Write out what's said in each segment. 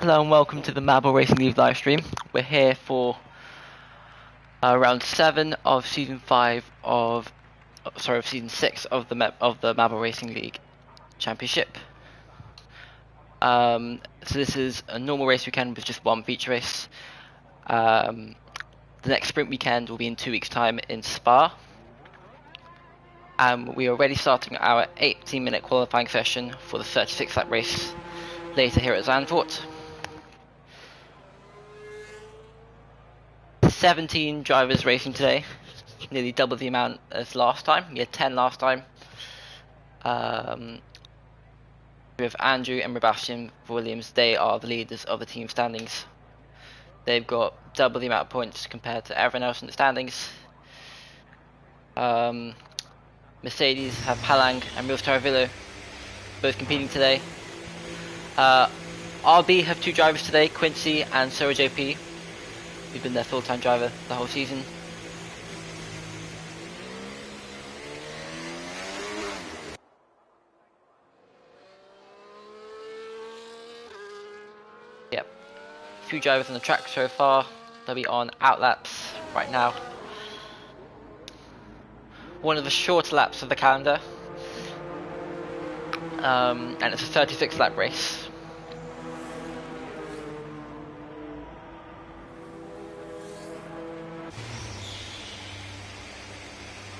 Hello and welcome to the MBRL Racing League live stream. We're here for round 7 of season 5 of season 6 of the MBRL Racing League Championship. So this is a normal race weekend with just one feature race. The next sprint weekend will be in 2 weeks' time in Spa. We are already starting our 18-minute qualifying session for the 36-lap race later here at Zandvoort. 17 drivers racing today, nearly double the amount as last time. We had 10 last time. We have Andrew and Sebastian for Williams. They are the leaders of the team standings. They've got double the amount of points compared to everyone else in the standings. Mercedes have Palang and Mills Taravillo both competing today. RB have 2 drivers today, Quincy and Sora JP. Who's been their full-time driver the whole season. Yep, a few drivers on the track so far. They'll be on outlaps right now. One of the shorter laps of the calendar, and it's a 36-lap race.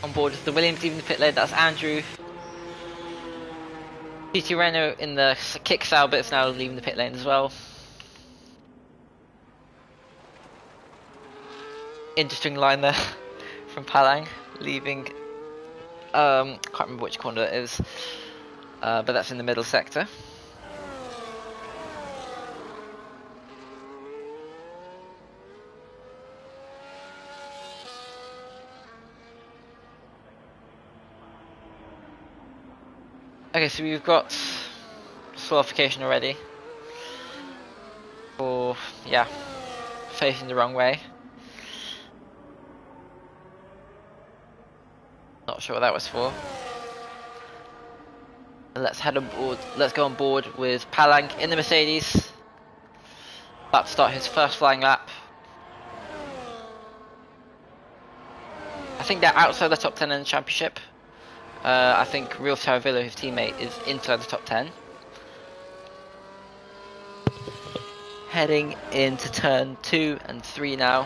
On board is the Williams leaving the pit lane, that's Andrew. GT Renault in the kick style bit is now leaving the pit lane as well. Interesting line there from Palang, leaving, can't remember which corner it is, but that's in the middle sector. Okay, so we've got disqualification already for, facing the wrong way. Not sure what that was for. Let's head on board. Let's go on board with Palang in the Mercedes. About to start his first flying lap. I think they're outside the top 10 in the championship. I think Real Taravillo, his teammate, is inside the top 10. Heading into turn 2 and 3 now.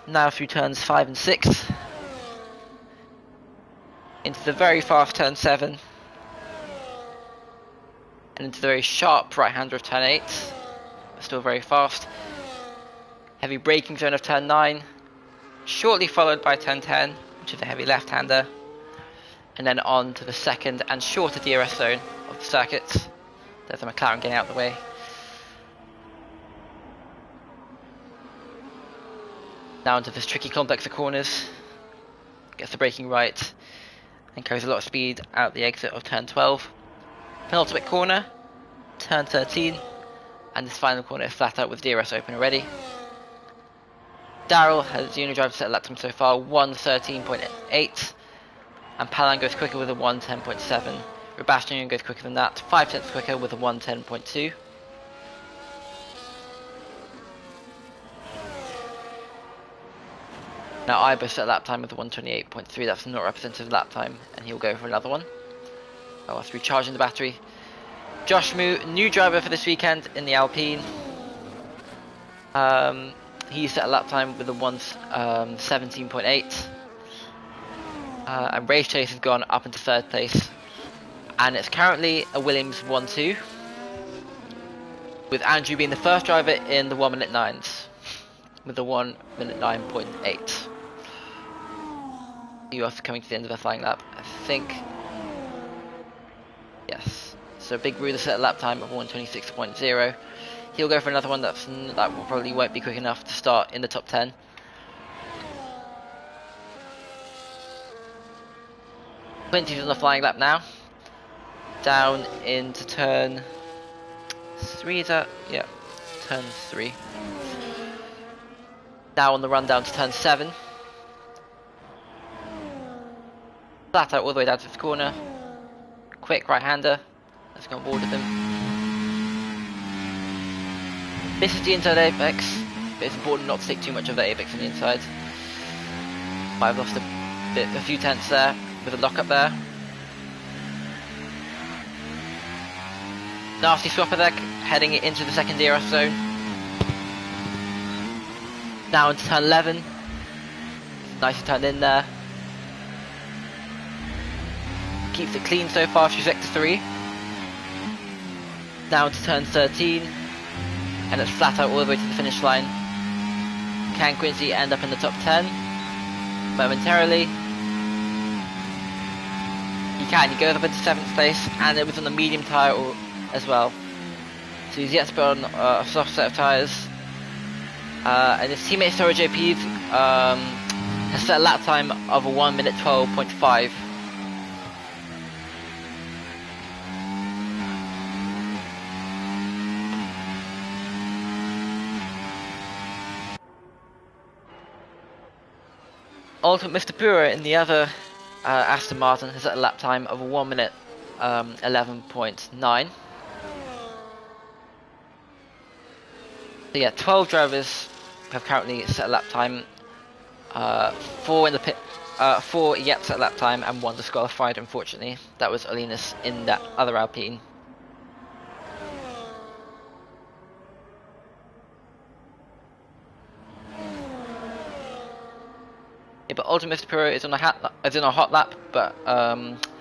Now through turns 5 and 6. Into the very fast turn 7. And into the very sharp right-hander of turn 8. Still very fast. Heavy braking zone of turn 9. Shortly followed by turn 10, which is a heavy left-hander. And then on to the second and shorter DRS zone of the circuit. There's a McLaren getting out of the way. Now into this tricky complex of corners. Gets the braking right. And carries a lot of speed out the exit of turn 12. Penultimate corner. Turn 13. And this final corner is flat out with DRS open already. Daryl has the only driver to set a lap time so far, 1:13.8. And Palang goes quicker with a 1:10.7. Sebastian goes quicker than that, 5 tenths quicker with a 1:10.2. Now Ibo set a lap time with a 1:28.3, that's not representative lap time, and he'll go for another one. After recharging the battery. Josh Moo, new driver for this weekend in the Alpine. He set a lap time with a 1:17.8. And Race Chase has gone up into 3rd place. And it's currently a Williams 1-2. With Andrew being the first driver in the 1 minute 9s. With a 1 minute 9.8. You are coming to the end of the flying lap, I think. Yes. So Big Bruiser set a lap time of 1:26.0. He'll go for another one that probably won't be quick enough to start in the top 10. Quincy's on the flying lap now. Down into turn 3, is that? Yeah, turn 3. Now on the run down to turn 7. Flat out all the way down to this corner. Quick right-hander. Let's go on board with him. This is the inside apex, but it's important not to take too much of the apex on the inside. Might have lost a few tenths there with a lock-up there. Nasty swapper there, heading it into the second DRS zone. Now into turn 11. Nice to turn in there. Keeps it clean so far through sector 3. Now into turn 13. And it's flat out all the way to the finish line. Can Quincy end up in the top 10? Momentarily. He can, he goes up into 7th place, and it was on the medium tyre as well. So he's yet to put on a soft set of tyres. And his teammate Storage JP has set a lap time of a 1 minute 12.5. Ultimate Mr. Pura in the other Aston Martin has set a lap time of a 1 minute 11.9. So yeah, 12 drivers have currently set a lap time. 4 in the pit, 4 yet set a lap time, and 1 disqualified. Unfortunately, that was Olinas in that other Alpine. Yeah, but Ultimate Mr. Puro is on a hot lap, but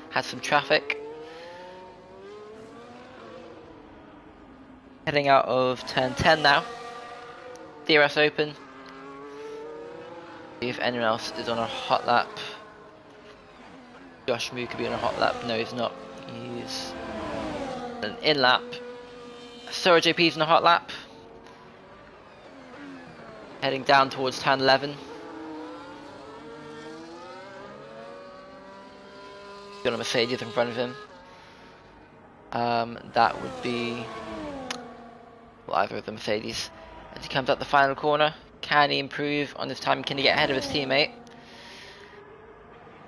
had some traffic. Heading out of turn 10 now. DRS open. See if anyone else is on a hot lap. Josh Moo could be on a hot lap. No, he's not. He's an in lap. Sora JP's on a hot lap. Heading down towards turn 11. Got a Mercedes in front of him. That would be, well, either of the Mercedes. As he comes up the final corner, can he improve on his time? Can he get ahead of his teammate?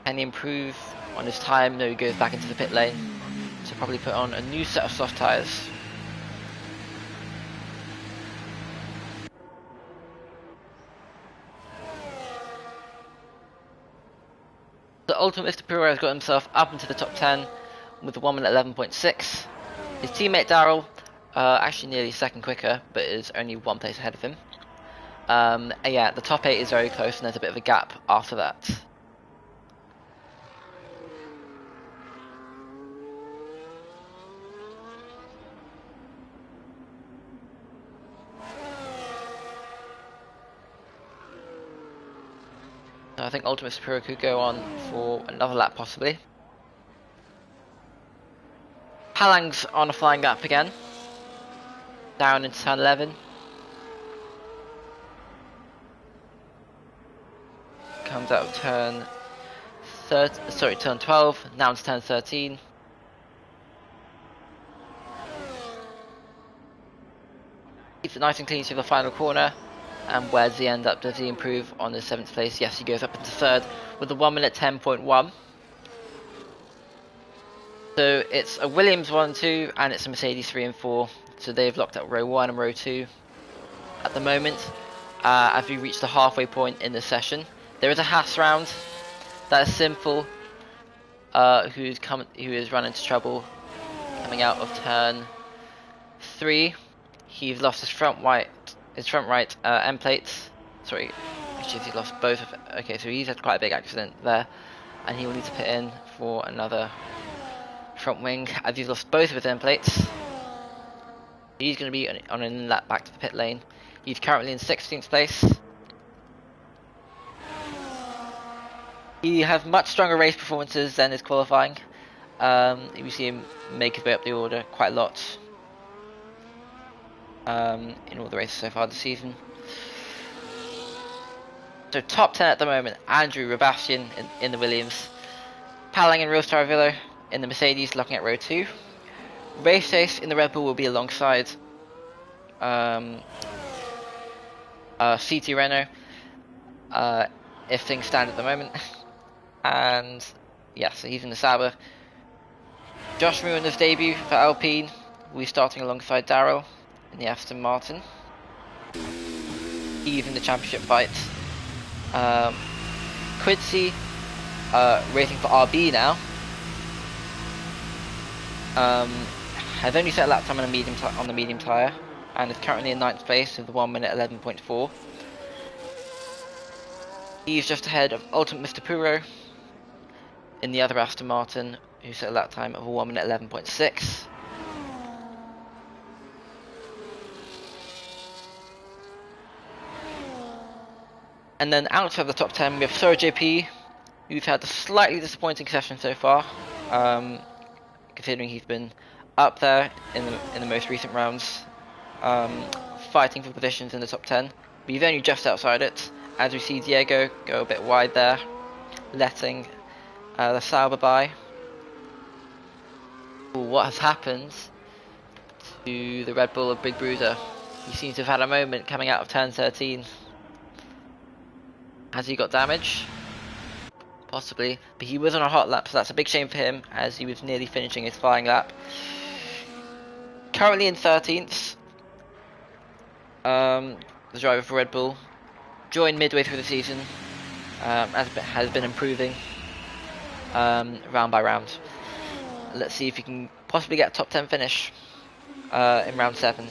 Can he improve on his time? No, he goes back into the pit lane. So probably put on a new set of soft tyres. The Ultimate Mr. Puro has got himself up into the top 10 with a 1 minute 11.6. His teammate Darrell, actually nearly second quicker, but is only 1 place ahead of him. And yeah, the top 8 is very close, and there's a bit of a gap after that. So I think Ultimate Superior could go on for another lap possibly. Palang's on a flying lap again. Down into turn 11. Comes out of turn 12, now into turn 13. Keeps it nice and clean to the final corner. And where does he end up? Does he improve on his 7th place? Yes, he goes up into 3rd with a 1 minute 10.1. So it's a Williams 1 and 2, and it's a Mercedes 3 and 4. So they've locked up row 1 and row 2 at the moment. As we reach the halfway point in this session, there is a Haas round. That is Simple, who is run into trouble coming out of turn 3. He's lost his front right end plates. Sorry, actually he lost both of it. Okay, so he's had quite a big accident there, and he will need to put in for another front wing as he's lost both of his end plates. He's going to be on an lap back to the pit lane. He's currently in 16th place. He has much stronger race performances than his qualifying. You see him make his way up the order quite a lot in all the races so far this season. So top 10 at the moment: Andrew Rabastian in the Williams, Palang and Rostar Villo in the Mercedes, looking at row 2. Race Ace in the Red Bull will be alongside CT Renault if things stand at the moment. And Yeah, so he's in the Sauber. Josh Moore in his debut for Alpine will be starting alongside Darrell in the Aston Martin. He's in the championship fight. Quincy racing for RB now. Has only set a lap time on the medium tyre and is currently in 9th place with 1 minute 11.4. He's just ahead of Ultimate Mr. Puro in the other Aston Martin, who set a lap time of 1 minute 11.6. And then outside of the top 10 we have Sora JP, who's had a slightly disappointing session so far, considering he's been up there in the most recent rounds, fighting for positions in the top 10, but he's only just outside it, as we see Diego go a bit wide there, letting the Sauber by. Ooh, what has happened to the Red Bull of Big Bruiser? He seems to have had a moment coming out of turn 13. Has he got damage? Possibly, but he was on a hot lap, so that's a big shame for him, as he was nearly finishing his flying lap. Currently in 13th, the driver for Red Bull joined midway through the season, has been improving round by round. Let's see if he can possibly get a top 10 finish in round 7.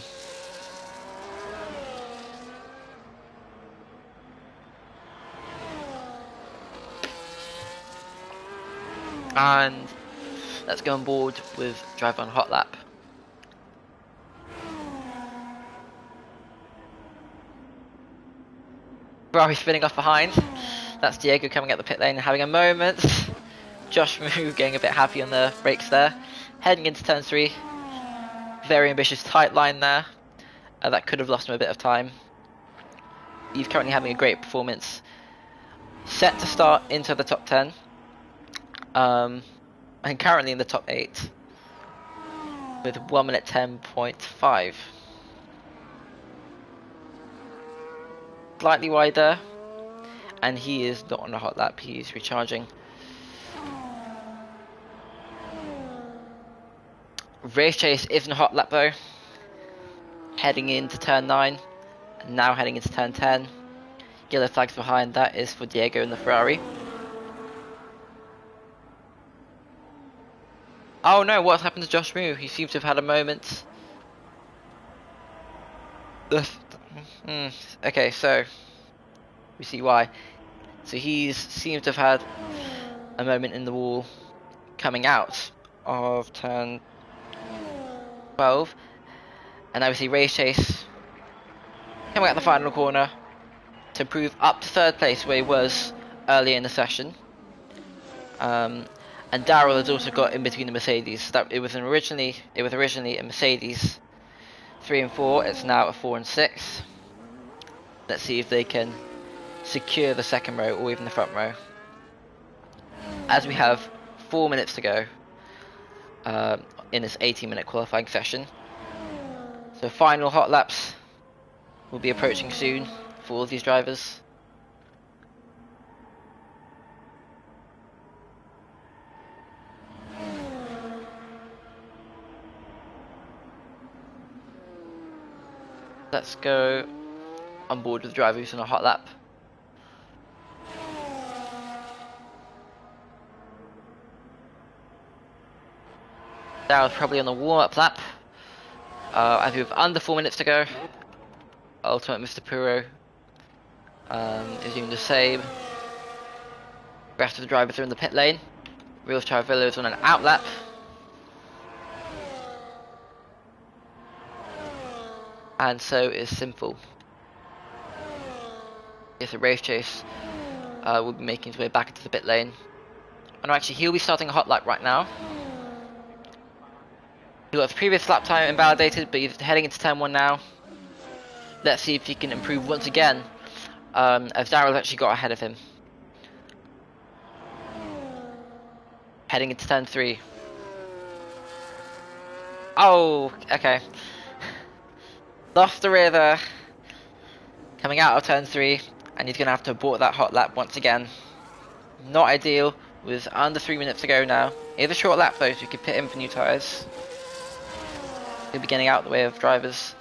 And let's go on board with driver on hot lap. Ferrari spinning off behind. That's Diego coming out the pit lane and having a moment. Josh Moo getting a bit happy on the brakes there. Heading into turn 3. Very ambitious tight line there. That could have lost him a bit of time. He's currently having a great performance. Set to start into the top 10. And currently in the top 8 with 1 minute 10.5. Slightly wider, and he is not on a hot lap, he is recharging. Race Chase isn't a hot lap though, heading into turn 9, and now heading into turn 10. Yellow flags behind, that is for Diego and the Ferrari. Oh no, what's happened to Josh Moo? He seems to have had a moment. Okay, so we see why. So he seems to have had a moment in the wall coming out of turn 12, and now we see Race Chase coming out the final corner to improve up to 3rd place where he was earlier in the session. And Darrell has also got in between the Mercedes. That it was originally a Mercedes 3 and 4. It's now a 4 and 6. Let's see if they can secure the second row or even the front row. As we have 4 minutes to go in this 18-minute qualifying session. So final hot laps will be approaching soon for all of these drivers. Let's go on board with the driver who's on a hot lap. Darrell's probably on the warm-up lap. As we have under 4 minutes to go. Ultimate Mr. Puro is doing the same. The rest of the drivers are in the pit lane. Real Charvillo is on an out lap. And so is Simple. Yes, a Race Chase will be making his way back into the pit lane. And actually, he'll be starting a hot lap right now. He got his previous lap time invalidated, but he's heading into turn 1 now. Let's see if he can improve once again, as Darrell's actually got ahead of him. Heading into turn 3. Oh, okay. Lost the rear there. Coming out of turn 3, and he's going to have to abort that hot lap once again. Not ideal, with under 3 minutes to go now. It is a short lap though, so you could pit in for new tyres. He'll be getting out of the way of drivers.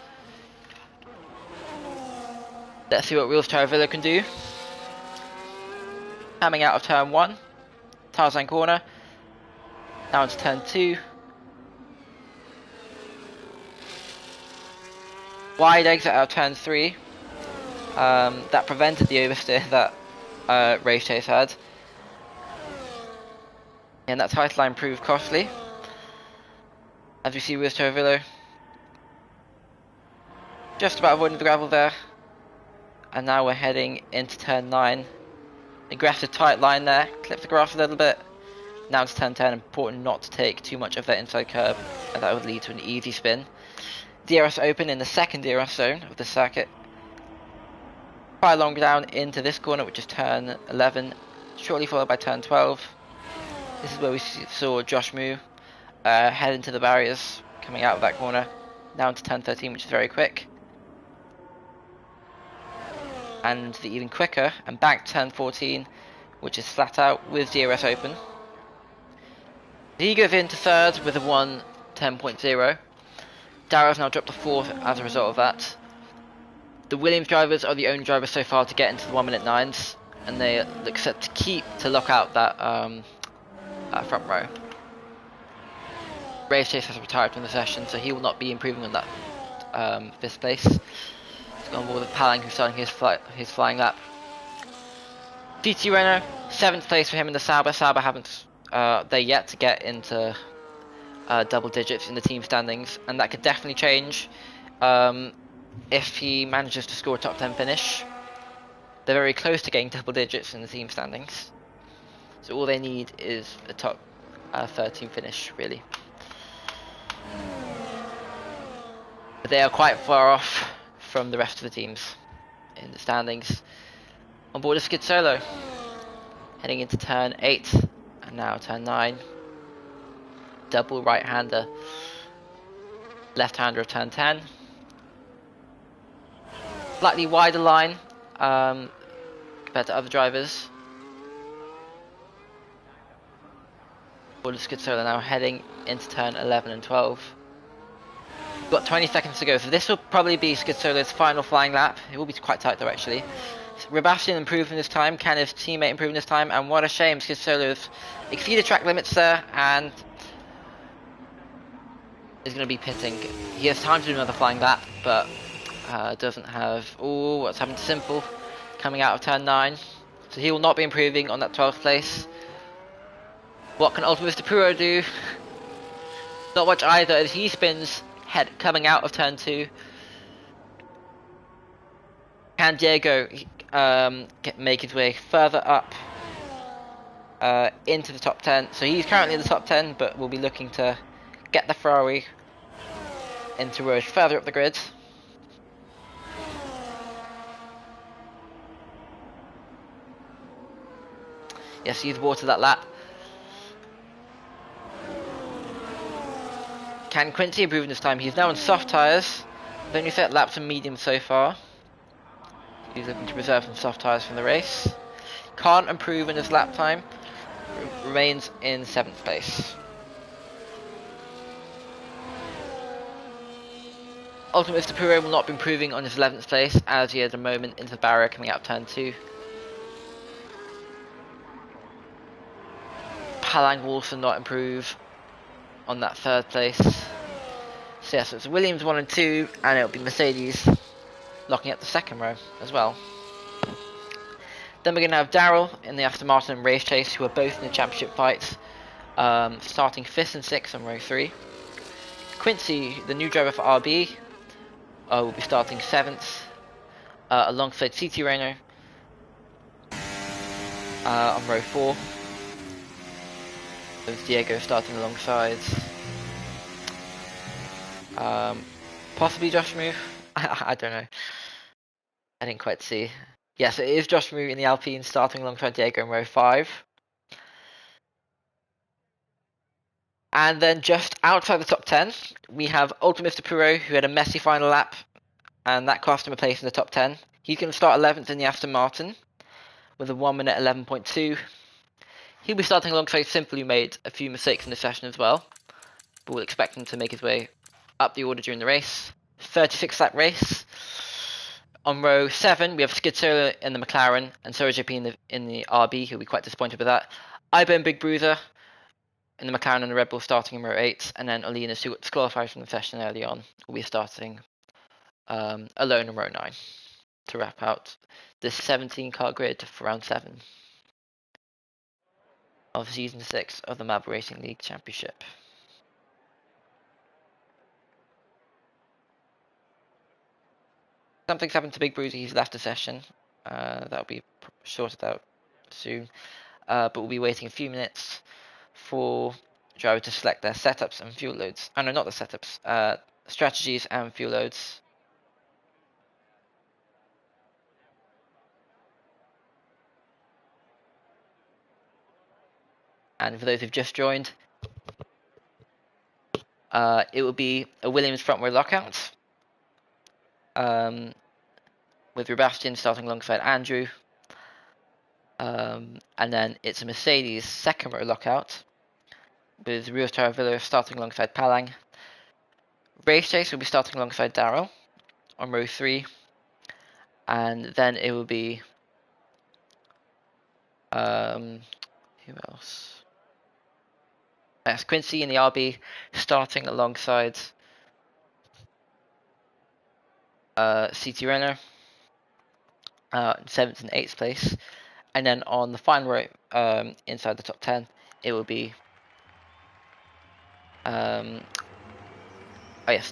Let's see what Wheels Villa can do. Coming out of turn 1, Tarzan corner, down to turn 2. Wide exit out of turn 3. That prevented the oversteer that Race Chase had. And that tight line proved costly. As we see with Tovillo just about avoiding the gravel there. And now we're heading into turn 9. Aggressive tight line there, clip the grass a little bit. Now to turn 10, important not to take too much of that inside curb, and that would lead to an easy spin. DRS open in the second DRS zone of the circuit. Quite long down into this corner, which is turn 11, shortly followed by turn 12. This is where we saw Josh Moo head into the barriers, coming out of that corner, down to turn 13, which is very quick. And the even quicker, and back to turn 14, which is flat out with DRS open. He goes into third with a 1:10.0. Darrow's now dropped to fourth as a result of that. The Williams drivers are the only drivers so far to get into the 1 minute 9s, and they look set to lock out that front row. Race Chase has retired from the session, so he will not be improving on that 5th place. He's gone board with Palang, who's starting his flying lap. DT Renault, 7th place for him in the Sauber. Sauber haven't they yet to get into double digits in the team standings, and that could definitely change if he manages to score a top 10 finish. They're very close to getting double digits in the team standings, so all they need is a top 13 finish, really. But they are quite far off from the rest of the teams in the standings. On board a skid solo, heading into turn 8 and now turn 9. Double right-hander, left-hander of turn 10. Slightly wider line compared to other drivers. Board a skid solo now heading into turn 11 and 12. Got 20 seconds to go, so this will probably be Skid Solo's final flying lap. It will be quite tight though, actually. Sebastian improving this time, can his teammate improving this time, and what a shame, Skid Solo's exceeded track limits there, and is going to be pitting. He has time to do another flying lap, but doesn't have... Oh, what's happened to Simple? Coming out of turn 9. So he will not be improving on that 12th place. What can Ultimate Mr. Puro do? Not much either, as he spins head coming out of turn 2. Can Diego make his way further up into the top 10? So he's currently in the top 10, but will be looking to get the Ferrari into Rouge further up the grid. Yes, he's watered that lap. Can Quincy improve in this time? He's now on soft tyres. They've only set laps on medium so far. He's looking to preserve some soft tyres from the race. Can't improve in his lap time. Remains in 7th place. Ultimate Mr. Puro will not be improving on his 11th place, as he has a moment into the barrier coming out of turn 2. Palang will also not improve on that 3rd place. So yes, it's Williams 1 and 2, and it'll be Mercedes locking up the 2nd row as well. Then we're going to have Darrell in the Aston Martin and Race Chase, who are both in the championship fights, starting 5th and 6th on row 3. Quincy, the new driver for RB, will be starting 7th, alongside CT Renault on row 4. There's Diego starting alongside. Possibly Josh Moo. I don't know. I didn't quite see. Yes, it is Josh Moo in the Alpine starting alongside Diego in row 5. And then just outside the top 10, we have Ultimate Mr. Puro, who had a messy final lap, and that cost him a place in the top 10. He's going to start 11th in the Aston Martin with a 1 minute 11.2. He'll be starting alongside Simple, who made a few mistakes in the session as well, but we'll expect him to make his way up the order during the race. 36 lap race. On row 7, we have Skid Solo in the McLaren and Sarah JP in the RB, who'll be quite disappointed with that. Ibo and Big Bruiser in the McLaren and the Red Bull starting in row 8, and then Olinas, who got disqualified from the session early on, will be starting alone in row 9 to wrap out this 17-car grid for round 7 of season 6 of the Mab Racing League Championship. Something's happened to Big Bruiser. He's left the session. That'll be sorted out soon. But we'll be waiting a few minutes for drivers to select their setups and fuel loads. Oh no, not the setups. Strategies and fuel loads. And for those who've just joined, it will be a Williams front row lockout. With Sebastian starting alongside Andrew. And then it's a Mercedes second row lockout with Rio Taravilla starting alongside Palang. Race Chase will be starting alongside Daryl on row 3. And then it will be who else? That's Quincy in the RB starting alongside CT Renner. 7th and 8th place, and then on the final row inside the top 10 it will be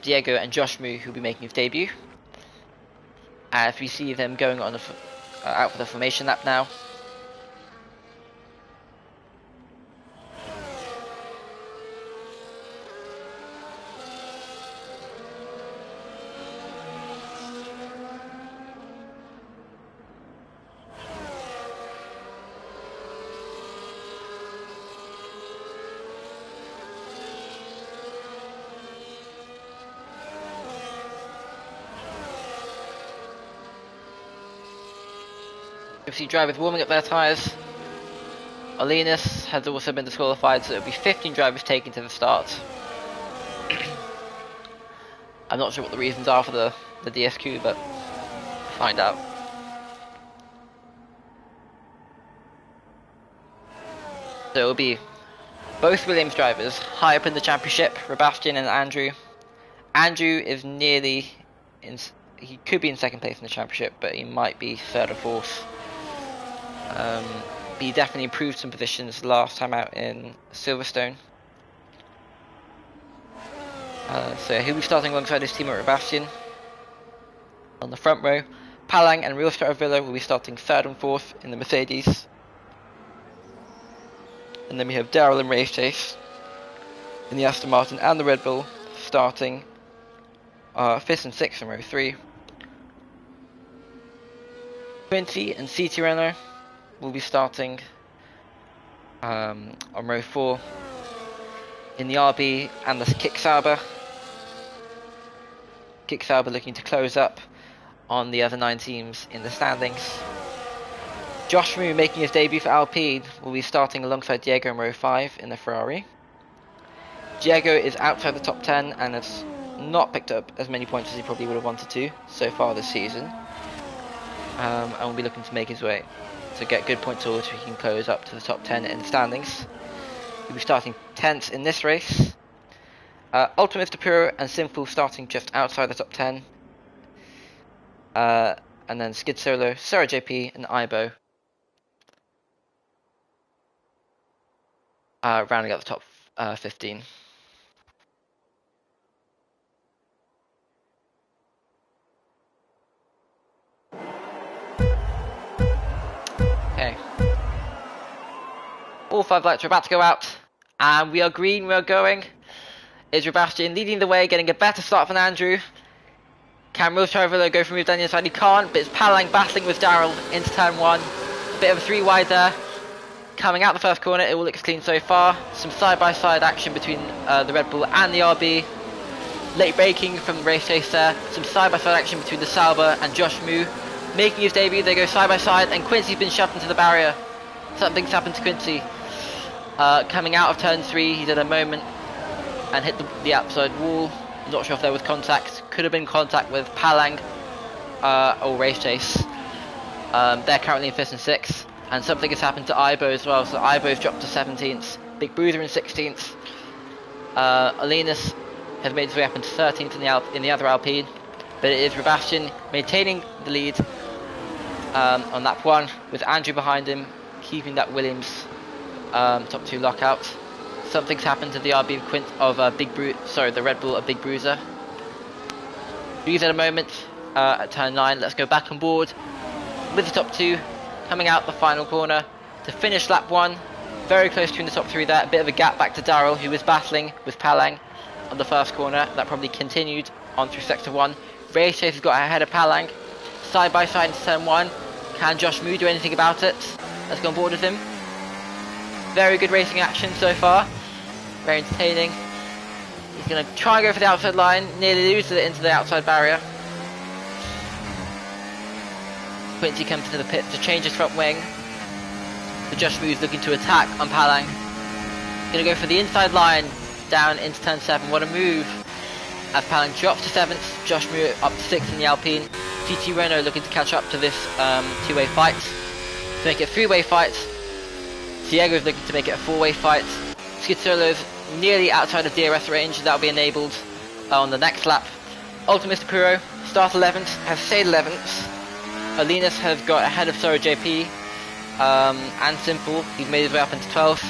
Diego and Josh Moo, who will be making his debut, as we see them going on out for the formation lap now. You see drivers warming up their tyres. Olinas has also been disqualified, so it'll be 15 drivers taken to the start. I'm not sure what the reasons are for the DSQ, but we'll find out. So it'll be both Williams drivers high up in the championship, Sebastian and Andrew. Andrew is nearly he could be in second place in the championship, but he might be third or fourth. He definitely improved some positions last time out in Silverstone. So he'll be starting alongside his teammate Sebastian on the front row. Palang and Real Villa will be starting 3rd and 4th in the Mercedes. And then we have Daryl and Race Chase in the Aston Martin and the Red Bull starting 5th and 6th in row 3. Quincy and CT Renault will be starting on row 4 in the RB and the Kick Sauber. Kick Sauber looking to close up on the other 9 teams in the standings. Josh Moo, making his debut for Alpine, will be starting alongside Diego in row 5 in the Ferrari. Diego is outside the top 10 and has not picked up as many points as he probably would have wanted to so far this season. And will be looking to make his way to get good points order so he can close up to the top 10 in the standings. He'll be starting 10th in this race. Ultimate Mr. Puro and Simple starting just outside the top 10. And then Skid Solo, Sarah JP and Ibo rounding out the top 15. Okay. All 5 lights are about to go out, and we are green, we are going. Is Sebastian leading the way, getting a better start than Andrew. Can Will Traveller go for a move down the inside? He can't, but it's Palang battling with Daryl into turn 1. A bit of a 3 wide there. Coming out the first corner, it all looks clean so far. Some side-by-side action between the Red Bull and the RB. Late braking from the Race Chase there. Some side-by-side action between the Sauber and Josh Moo. Making his debut, they go side-by-side, and Quincy's been shoved into the barrier. Something's happened to Quincy. Coming out of turn 3, he did a moment and hit the outside wall. Not sure if there was contact. Could have been contact with Palang or Race Chase. They're currently in 5th and 6th. And something has happened to Ibo as well. So Ibo's dropped to 17th. Big Bruiser in 16th. Alinus has made his way up into 13th in the other Alpine. But it is Sebastian maintaining the lead on lap 1, with Andrew behind him, keeping that Williams top 2 lockout. Something's happened to the RB of the Red Bull of Big Bruiser. Use at a moment at turn 9. Let's go back on board with the top 2 coming out the final corner to finish lap 1. Very close between the top 3 there. A bit of a gap back to Daryl, who was battling with Palang on the first corner. That probably continued on through sector 1. Ray Chase has got ahead of Palang. Side by side into turn 1. Can Josh Moo do anything about it? Let's go on board with him. Very good racing action so far. Very entertaining. He's going to try and go for the outside line. Nearly loses it into the outside barrier. Quincy comes into the pit to change his front wing. But Josh Moo's looking to attack on Palang. Going to go for the inside line down into turn 7. What a move. As Palang drops to 7th, Josh Moo up to 6th in the Alpine. GT Renault looking to catch up to this two-way fight. To make it a three-way fight. Diego is looking to make it a four-way fight. Skid Solo's nearly outside of DRS range. That will be enabled on the next lap. Ultimate Mr. Puro, start 11th, has stayed 11th. Alinus has got ahead of Sora JP and Simple. He's made his way up into 12th.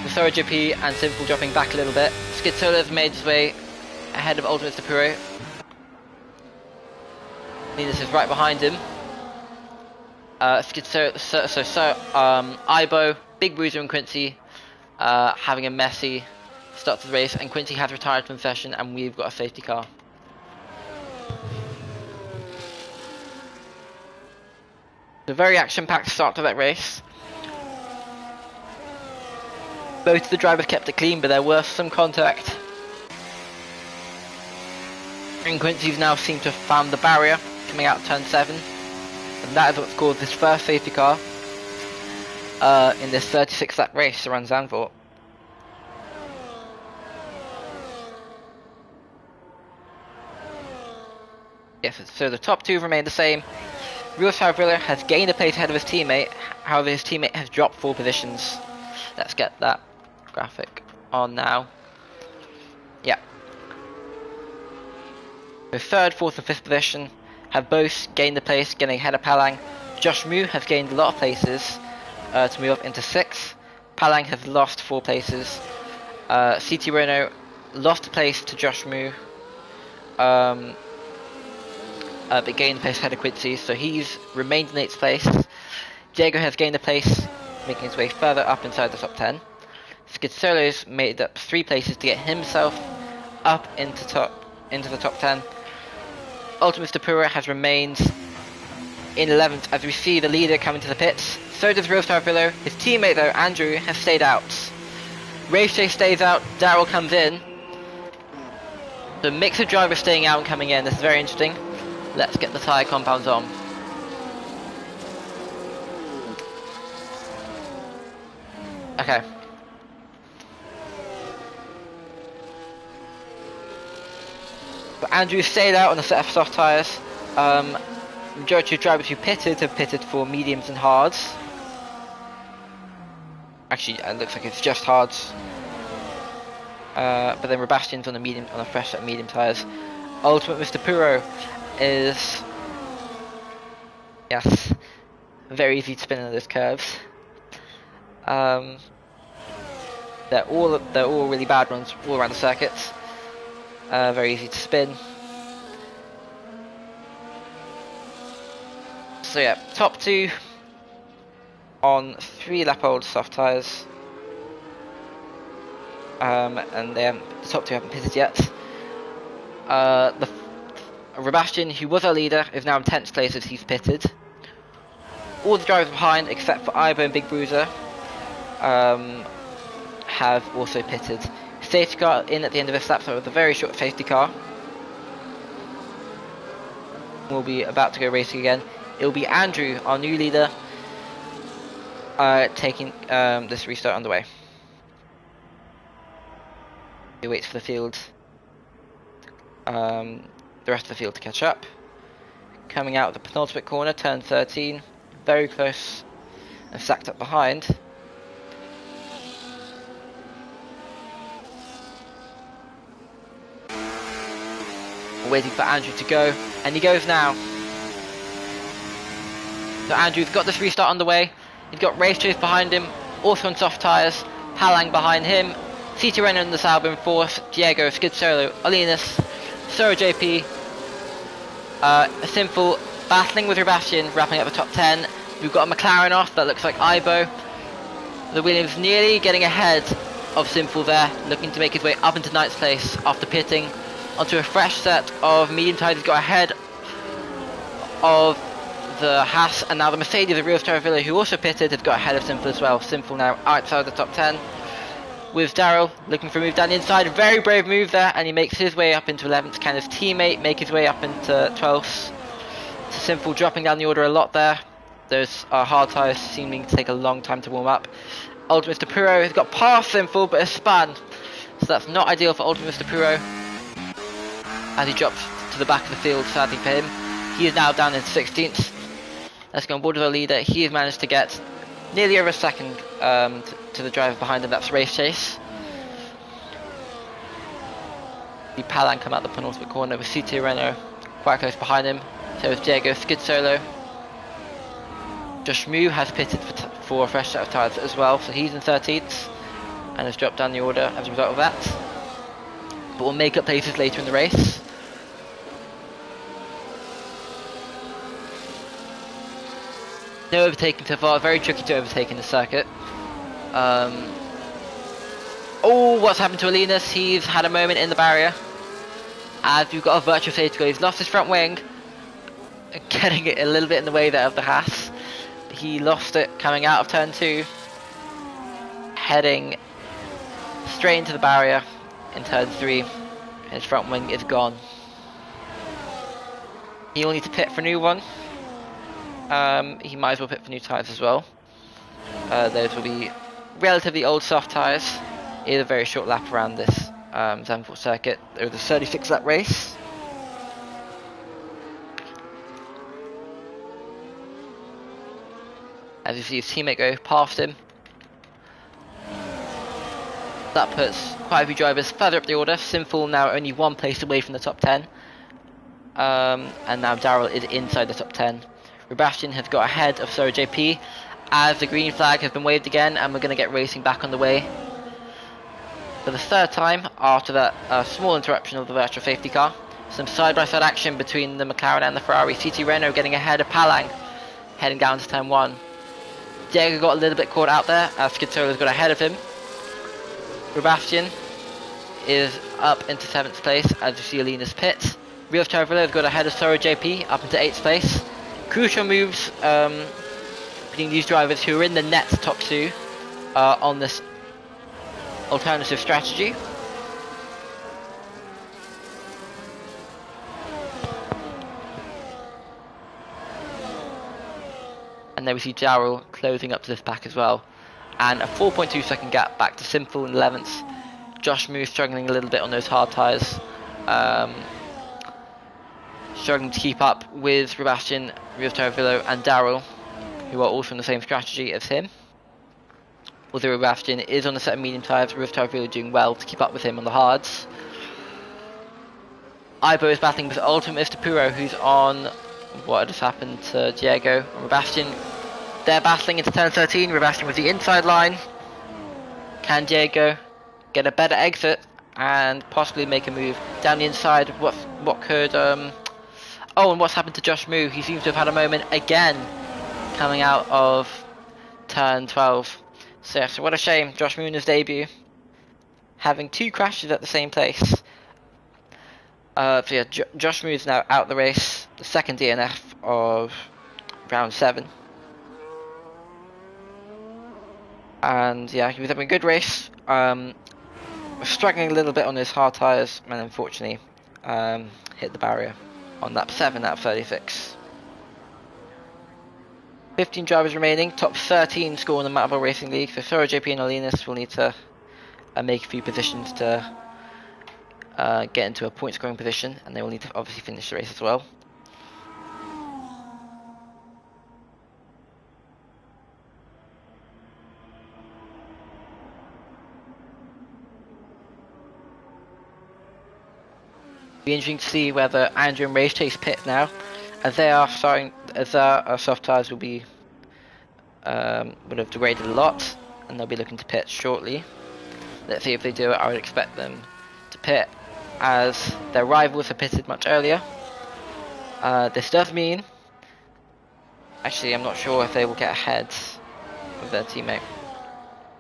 With Sora JP and Simple dropping back a little bit. Skid Solo's made his way ahead of Ultimate Mr. Puro. Alinus is right behind him. Ibo, Big Bruiser and Quincy having a messy start to the race, and Quincy has retired from the session and we've got a safety car. A very action-packed start to that race. Both of the drivers kept it clean, but there was some contact. And Quincy's now seemed to have found the barrier coming out of turn 7. And that is what's caused this first safety car in this 36 lap race around Zandvoort. Yes, so the top 2 remain the same. Real Savrilla has gained a place ahead of his teammate, however his teammate has dropped 4 positions. Let's get that graphic on now. Yeah. The 3rd, 4th and 5th position have both gained a place, getting ahead of Palang. Josh Moo has gained a lot of places to move up into 6th. Palang has lost 4 places. CT Renault lost a place to Josh Moo. But gained a place ahead of Quincy, so he's remained in 8th place. Diego has gained a place, making his way further up inside the top 10. Skid Solo's made up 3 places to get himself up into the top 10. Ultimate Mr. Pura has remained in 11th as we see the leader coming to the pits. So does Real Star Villo. His teammate though, Andrew, has stayed out. Race Chase stays out, Daryl comes in. The mix of drivers staying out and coming in, this is very interesting. Let's get the tyre compounds on. Okay. But Andrew stayed out on a set of soft tyres. Majority of drivers who pitted have pitted for mediums and hards. Actually, it looks like it's just hards. But then Sebastian's on a fresh set of medium tyres. Ultimate Mr. Puro is, yes, very easy to spin in those curves. They're all really bad ones all around the circuits. Very easy to spin. So yeah, top 2 on 3 lap old soft tyres. And the top 2 haven't pitted yet. Sebastian, who was our leader, is now in 10th place as he's pitted. All the drivers behind, except for Ibo and Big Bruiser, have also pitted. Safety car in at the end of this lap, so with a very short safety car. We'll be about to go racing again. It'll be Andrew, our new leader, taking this restart underway. He waits for the field, the rest of the field to catch up. Coming out of the penultimate corner, turn 13, very close and stacked up behind. Waiting for Andrew to go, and he goes now. So Andrew's got this restart underway. He's got Race Chase behind him, also on soft tyres, Palang behind him, CT Renner in the Sauber in fourth, Diego, Skid Solo, Olinas, Soro JP, Simple battling with Sebastian, wrapping up the top 10. We've got a McLaren off, that looks like Ivo. The Williams nearly getting ahead of Simple there, looking to make his way up into ninth place after pitting onto a fresh set of medium tyres. He's got ahead of the Haas, and now the Mercedes of Rio Staravilla, who also pitted, have got ahead of Simple as well. Simple now outside the top 10, with Daryl looking for a move down the inside. Very brave move there, and he makes his way up into 11th. Can his teammate make his way up into 12th? So Simple dropping down the order a lot there. Those hard tyres seeming to take a long time to warm up. Ultimate Mr. Puro has got past Simple, but has spun, so that's not ideal for Ultimate Mr. Puro, as he drops to the back of the field, sadly for him. He is now down in 16th. Let's go on board with the leader. He has managed to get nearly over a second to the driver behind him. That's Race Chase. The Palan come out the penultimate corner with CT Renault quite close behind him. So is Diego Skid Solo. Josh Mew has pitted for a fresh set of tyres as well, so he's in 13th and has dropped down the order as a result of that. But will make up places later in the race. No overtaking so far, very tricky to overtake in the circuit. Oh, what's happened to Alinas? He's had a moment in the barrier. As we've got a virtual safety car, he's lost his front wing, getting it a little bit in the way there of the Haas. He lost it coming out of turn 2, heading straight into the barrier in turn 3. His front wing is gone. He'll need to pit for a new one. He might as well pit for new tyres as well. Those will be relatively old soft tyres. It is a very short lap around this Zandvoort circuit. It was a 36 lap race. As you see his teammate go past him. That puts quite a few drivers further up the order. Simple now only one place away from the top 10. And now Daryl is inside the top 10. Sebastian has got ahead of Soro JP as the green flag has been waved again, and we're going to get racing back on the way for the third time after that small interruption of the virtual safety car. Some side-by-side action between the McLaren and the Ferrari. CT Renault getting ahead of Palang, heading down to turn 1. Diego got a little bit caught out there as Skitsola's got ahead of him. Sebastian is up into 7th place as you see Alina's pit. Rio Staravilla has got ahead of Soro JP up into 8th place. Crucial moves between these drivers who are in the net top 2 on this alternative strategy. And then we see Daryl closing up to this pack as well. And a 4.2 second gap back to Simple in 11th. Josh Moose struggling a little bit on those hard tyres. Struggling to keep up with Sebastian, Rio Staravilla and Daryl, who are also on the same strategy as him. Although Sebastian is on a set of medium tyres, Rio Staravilla doing well to keep up with him on the hards. Ibo is battling with Ultimate Mr. Puro, who's on what has happened to Diego and Sebastian. They're battling into turn 13, Sebastian with the inside line. Can Diego get a better exit and possibly make a move down the inside? What could oh, and what's happened to Josh Moo? He seems to have had a moment again coming out of turn 12. So what a shame, Josh Moo in his debut, having 2 crashes at the same place. So yeah, Josh Moo is now out the race, the second DNF of round 7. And yeah, he was having a good race. Struggling a little bit on his hard tyres, and unfortunately hit the barrier on lap 7 out of 36. 15 drivers remaining. Top 13 score in the Matterville Racing League. So Sora, JP and Olinas will need to make a few positions to get into a point scoring position, and they will need to obviously finish the race as well. Be interesting to see whether Andrew and Race Chase pit now, as they are starting, as our soft tyres will be would have degraded a lot, and they'll be looking to pit shortly. Let's see if they do it. I would expect them to pit, as their rivals have pitted much earlier. This does mean, actually, I'm not sure if they will get ahead of their teammate.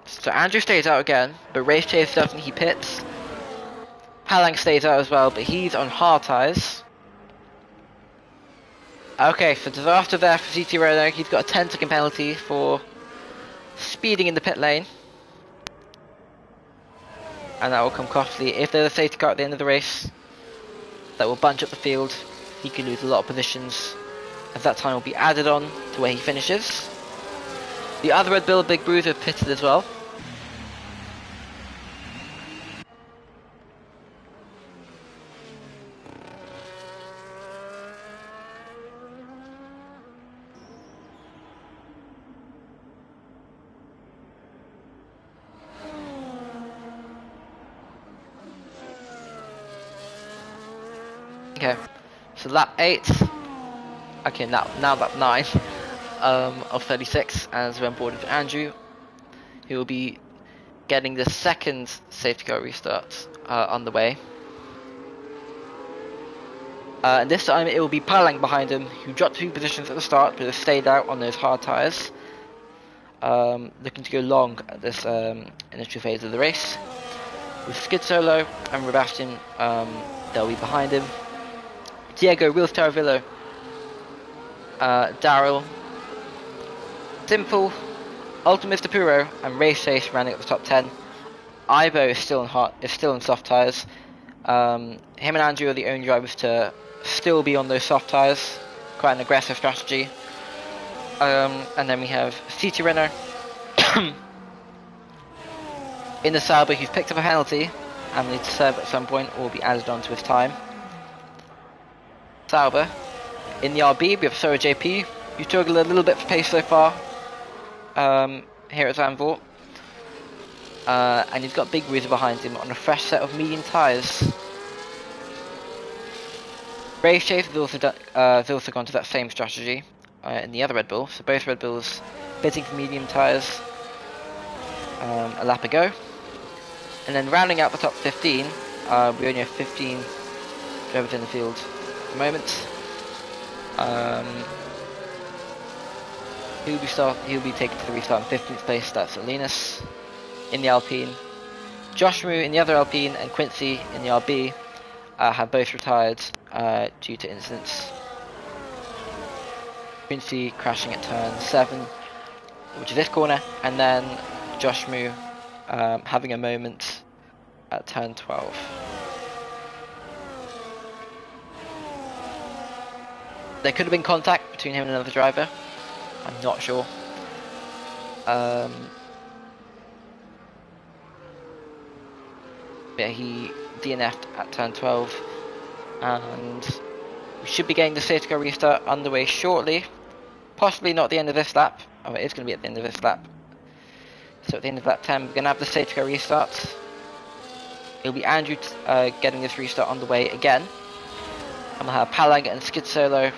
So Andrew stays out again, but Race Chase doesn't. He pits. Palang stays out as well, but he's on hard tyres. Okay, so disaster there for CT Renault. He's got a 10-second penalty for speeding in the pit lane. And that will come costly. If there's a safety car at the end of the race, that will bunch up the field. He could lose a lot of positions, as that time will be added on to where he finishes. The other Red Bull Big Bruiser pitted as well. Okay, so lap 8, okay, now lap 9 of 36, as we're on board with Andrew, who will be getting the second safety car restart on the way. And this time it will be Palang behind him, who dropped 2 positions at the start, but has stayed out on those hard tyres, looking to go long at this initial phase of the race. With Skid Solo and Sebastian, they'll be behind him. Diego, Wheels Taravillo, Daryl, Simple, Ultimate Mr. Puro, and Race Chase running at the top 10. Ibo is still in soft tyres. Him and Andrew are the only drivers to still be on those soft tyres. Quite an aggressive strategy. And then we have CT Renault in the Sauber, who's picked up a penalty and will need to serve at some point or will be added on to his time. Sauber. In the RB, we have Sora JP, who struggled a little bit for pace so far here at Zandvoort. And he's got Big Bruiser behind him on a fresh set of medium tyres. Race Chase has also gone to that same strategy in the other Red Bull, so both Red Bulls pitting for medium tyres a lap ago. And then rounding out the top 15, we only have 15 drivers in the field at the moment. He'll be taken to the restart in 15th place. That's Linus in the Alpine. Josh Moo in the other Alpine and Quincy in the RB have both retired due to incidents. Quincy crashing at turn 7, which is this corner, and then Josh Moo having a moment at turn 12. There could have been contact between him and another driver. I'm not sure. But he DNF'd at turn 12, and we should be getting the safety car restart underway shortly. Possibly not at the end of this lap. Oh, it is going to be at the end of this lap. So at the end of lap 10, we're going to have the safety car restart. It'll be Andrew getting this restart underway again. And we'll have Palang and Skid Solo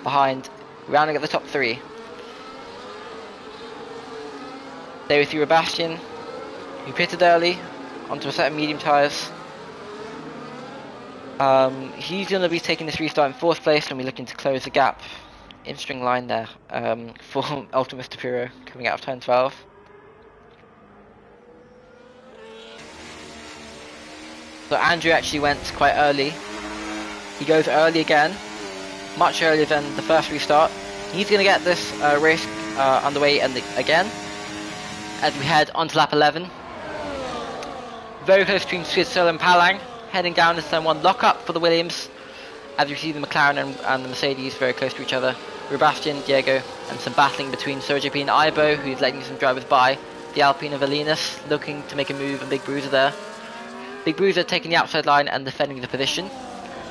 behind, rounding at the top 3. There we see Sebastian, who pitted early onto a set of medium tyres. He's going to be taking this restart in 4th place, and we're looking to close the gap in string line there for Ultimate Mr. Puro coming out of turn 12. So Andrew actually went quite early. He goes early again, much earlier than the first restart. He's going to get this race underway again as we head onto lap 11. Very close between Skid Solo and Palang, heading down into turn 1. Lock up for the Williams as we see the McLaren and the Mercedes very close to each other. Sebastian, Diego, and some battling between Sir JP and Ibo, who's letting some drivers by. The Alpine of Alinus looking to make a move, and Big Bruiser there. Big Bruiser taking the outside line and defending the position.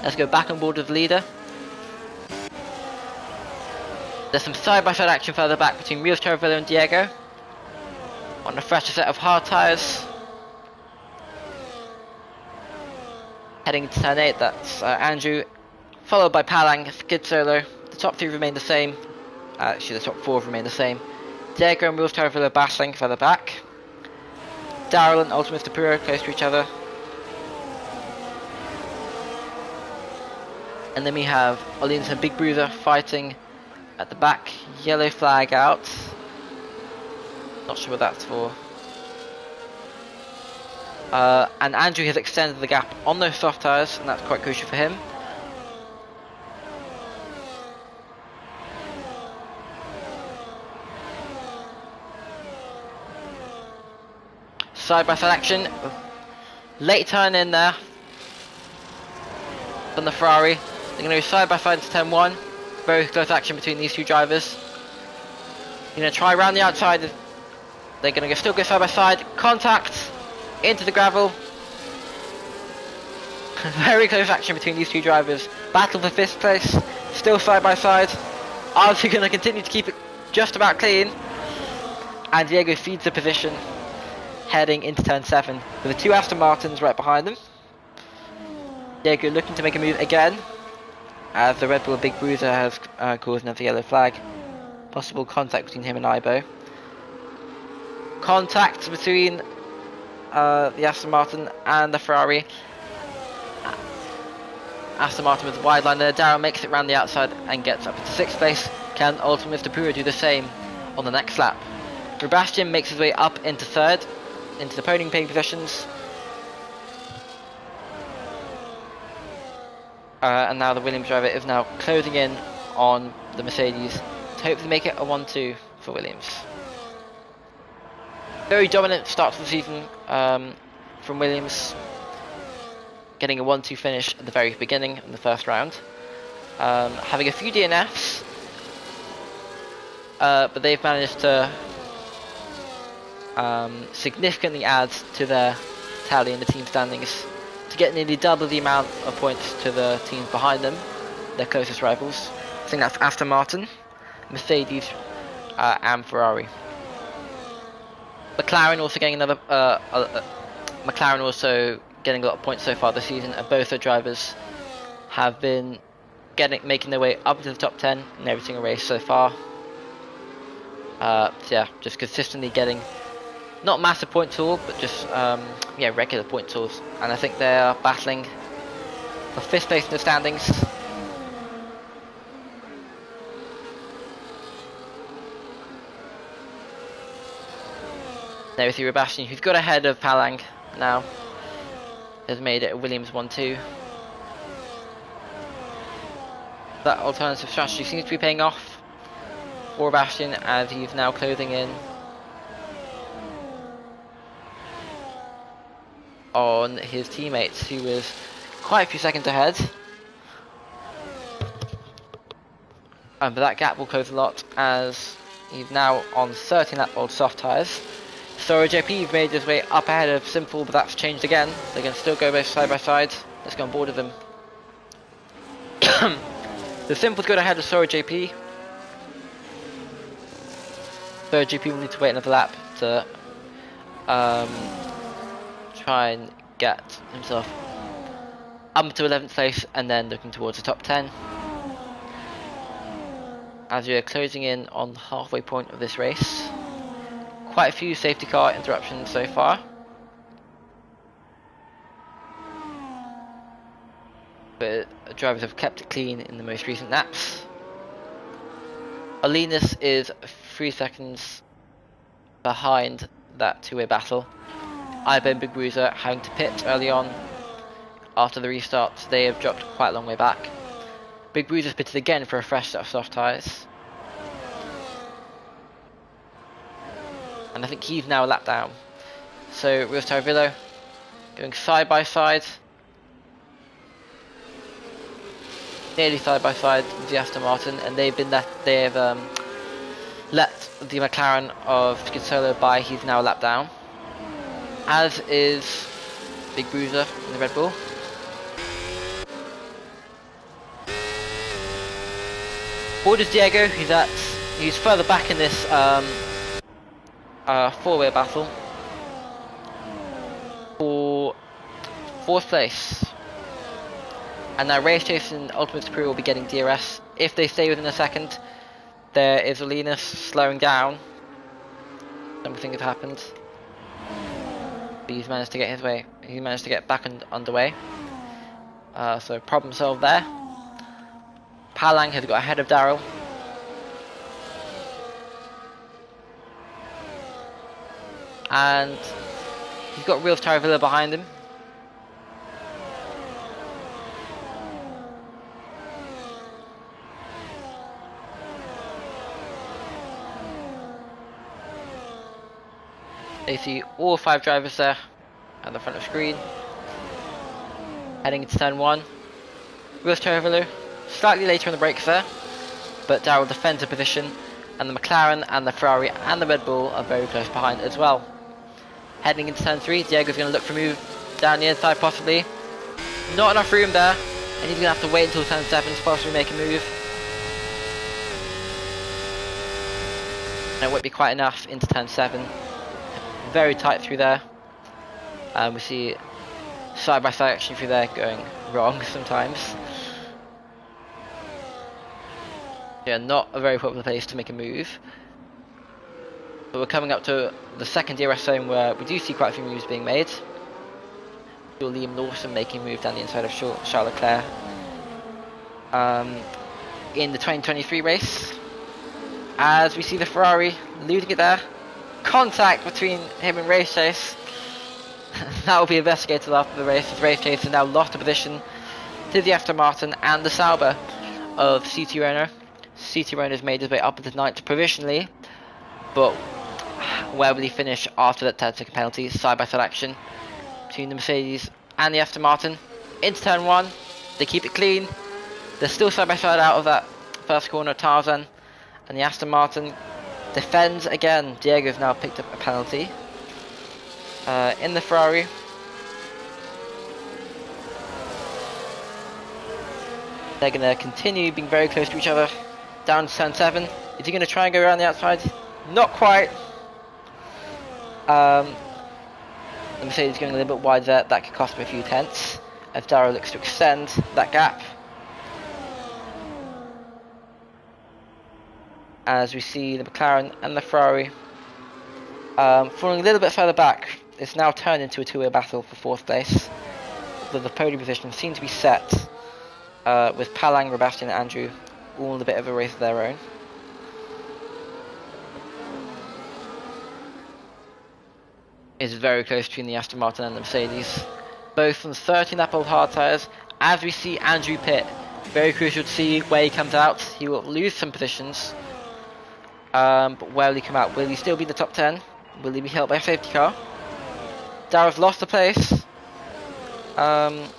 Let's go back on board with the leader. There's some side-by-side action further back between Rios Taravillo and Diego. On a fresher set of hard tyres. Heading into turn 8, that's Andrew, followed by Palang, Skid Solo. The top 3 remain the same. Actually, the top 4 remain the same. Diego and Rios Taravillo battling further back. Daryl and Ultimus Tapuro close to each other. And then we have Olins and Big Bruiser fighting at the back. Yellow flag out. Not sure what that's for. And Andrew has extended the gap on those soft tyres, and that's quite crucial for him. Side by side action. Late turn in there from the Ferrari. They're going to go side by side to turn 1. Very close action between these two drivers. They're going to try around the outside. They're going to still go side by side. Contact into the gravel. Very close action between these two drivers. Battle for 5th place. Still side by side. Are they going to continue to keep it just about clean? And Diego feeds the position, heading into turn 7 with the 2 Aston Martins right behind them. Diego looking to make a move again, as the Red Bull Big Bruiser has caused another yellow flag. Possible contact between him and Ibo. Contact between the Aston Martin and the Ferrari. Aston Martin with the wide line there. Darrow makes it round the outside and gets up into 6th place. Can Ultimus Tapuro do the same on the next lap? Sebastian makes his way up into 3rd, into the podium paying positions. And now the Williams driver is now closing in on the Mercedes to hopefully make it a 1-2 for Williams. Very dominant start to the season from Williams, getting a 1-2 finish at the very beginning in the first round. Having a few DNFs, but they've managed to significantly add to their tally in the team standings to get nearly double the amount of points to the teams behind them, their closest rivals. I think that's Aston Martin, Mercedes, and Ferrari. McLaren also getting another. McLaren also getting a lot of points so far this season, and both their drivers have been making their way up to the top 10 in every single race so far. So yeah, just consistently getting not massive point tool, but just regular point tools, and I think they are battling for 5th place in the standings. There we see Sebastian, who's got ahead of Palang now, has made it a Williams 1-2. That alternative strategy seems to be paying off for Sebastian, as he's now closing in on his teammates, who was quite a few seconds ahead. But that gap will close a lot, as he's now on 13 lap old soft tyres. So JP made his way up ahead of Simple, but that's changed again. They're going to still go both side by side. Let's go on board with them. The Simple's got ahead of Sora JP. So JP will need to wait another lap to try and get himself up to 11th place, and then looking towards the top 10. As we are closing in on the halfway point of this race. Quite a few safety car interruptions so far. But drivers have kept it clean in the most recent laps. Alinus is 3 seconds behind that two-way battle. Ibo and Big Bruiser having to pit early on. After the restart, they have dropped quite a long way back. Big Bruiser's pitted again for a fresh set of soft tyres. And I think he's now a lap down. So Rios Taravillo going side by side. nearly side by side with the Aston Martin, and they've let the McLaren of Skid Solo by. He's now a lap down, as is Big Bruiser in the Red Bull. Forward is Diego. He's further back in this four-way battle for 4th place. And now Race Chase and Ultimate Superior will be getting DRS. If they stay within a second, there is Linus slowing down. Something had happened. But he's managed to get his way. He managed to get back underway. So problem solved there. Palang has got ahead of Daryl. And he's got Real Taravilla behind him. They see all 5 drivers there at the front of the screen. Heading into turn 1. Real Taravilla slightly later on the brakes there, but Daryl defends the position, and the McLaren and the Ferrari and the Red Bull are very close behind as well. Heading into turn 3, Diego's going to look for a move down the inside possibly. Not enough room there, and he's going to have to wait until turn 7 to possibly make a move. And it won't be quite enough into turn 7. Very tight through there. We see side-by-side action through there going wrong sometimes. Yeah, not a very popular place to make a move. But we're coming up to the second DRS zone where we do see quite a few moves being made. Liam Lawson making a move down the inside of Charles Leclerc. In the 2023 race. As we see the Ferrari losing it there. Contact between him and Race Chase. That will be investigated after the race, as Race Chase has now lost a position to the Aston Martin and the Sauber of CT Rono. CT Rono has made his way up into 9th provisionally, but where will he finish after that 10-second penalty? Side-by-side action between the Mercedes and the Aston Martin. Into turn 1, they keep it clean. They're still side-by-side out of that first corner, Tarzan, and the Aston Martin defends again. Diego's now picked up a penalty. In the Ferrari, they're going to continue being very close to each other down to turn 7. Is he going to try and go around the outside? Not quite. The Mercedes going a little bit wide there. That could cost him a few tenths as Darrow looks to extend that gap. As we see the McLaren and the Ferrari falling a little bit further back. It's now turned into a two-way battle for 4th place. The podium positions seem to be set with Palang, Sebastian and Andrew all in a bit of a race of their own. It's very close between the Aston Martin and the Mercedes. Both on 13 lap old hard tyres. As we see Andrew pit, very crucial to see where he comes out. He will lose some positions. But where will he come out? Will he still be in the top 10? Will he be helped by a safety car? Darrow's lost the place to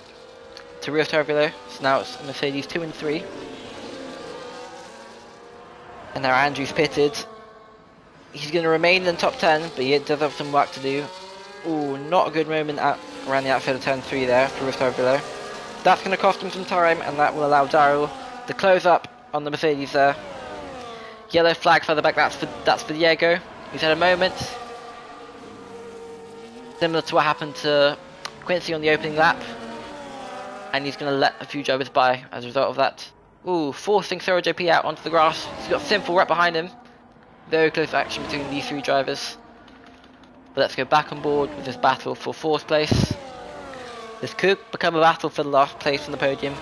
Rio Tarvillo, so now it's Mercedes 2 and 3. And now Andrew's pitted. He's going to remain in the top 10, but he does have some work to do. Ooh, not a good moment around the outside of turn 3 there for Rio Tarvillo. That's going to cost him some time, and that will allow Darrow to close up on the Mercedes there. Yellow flag further back, that's for Diego. He's had a moment. Similar to what happened to Quincy on the opening lap. And he's going to let a few drivers by as a result of that. Ooh, forcing Soro JP out onto the grass. He's got Simple right behind him. Very close action between these 3 drivers. But let's go back on board with this battle for 4th place. This could become a battle for the last place on the podium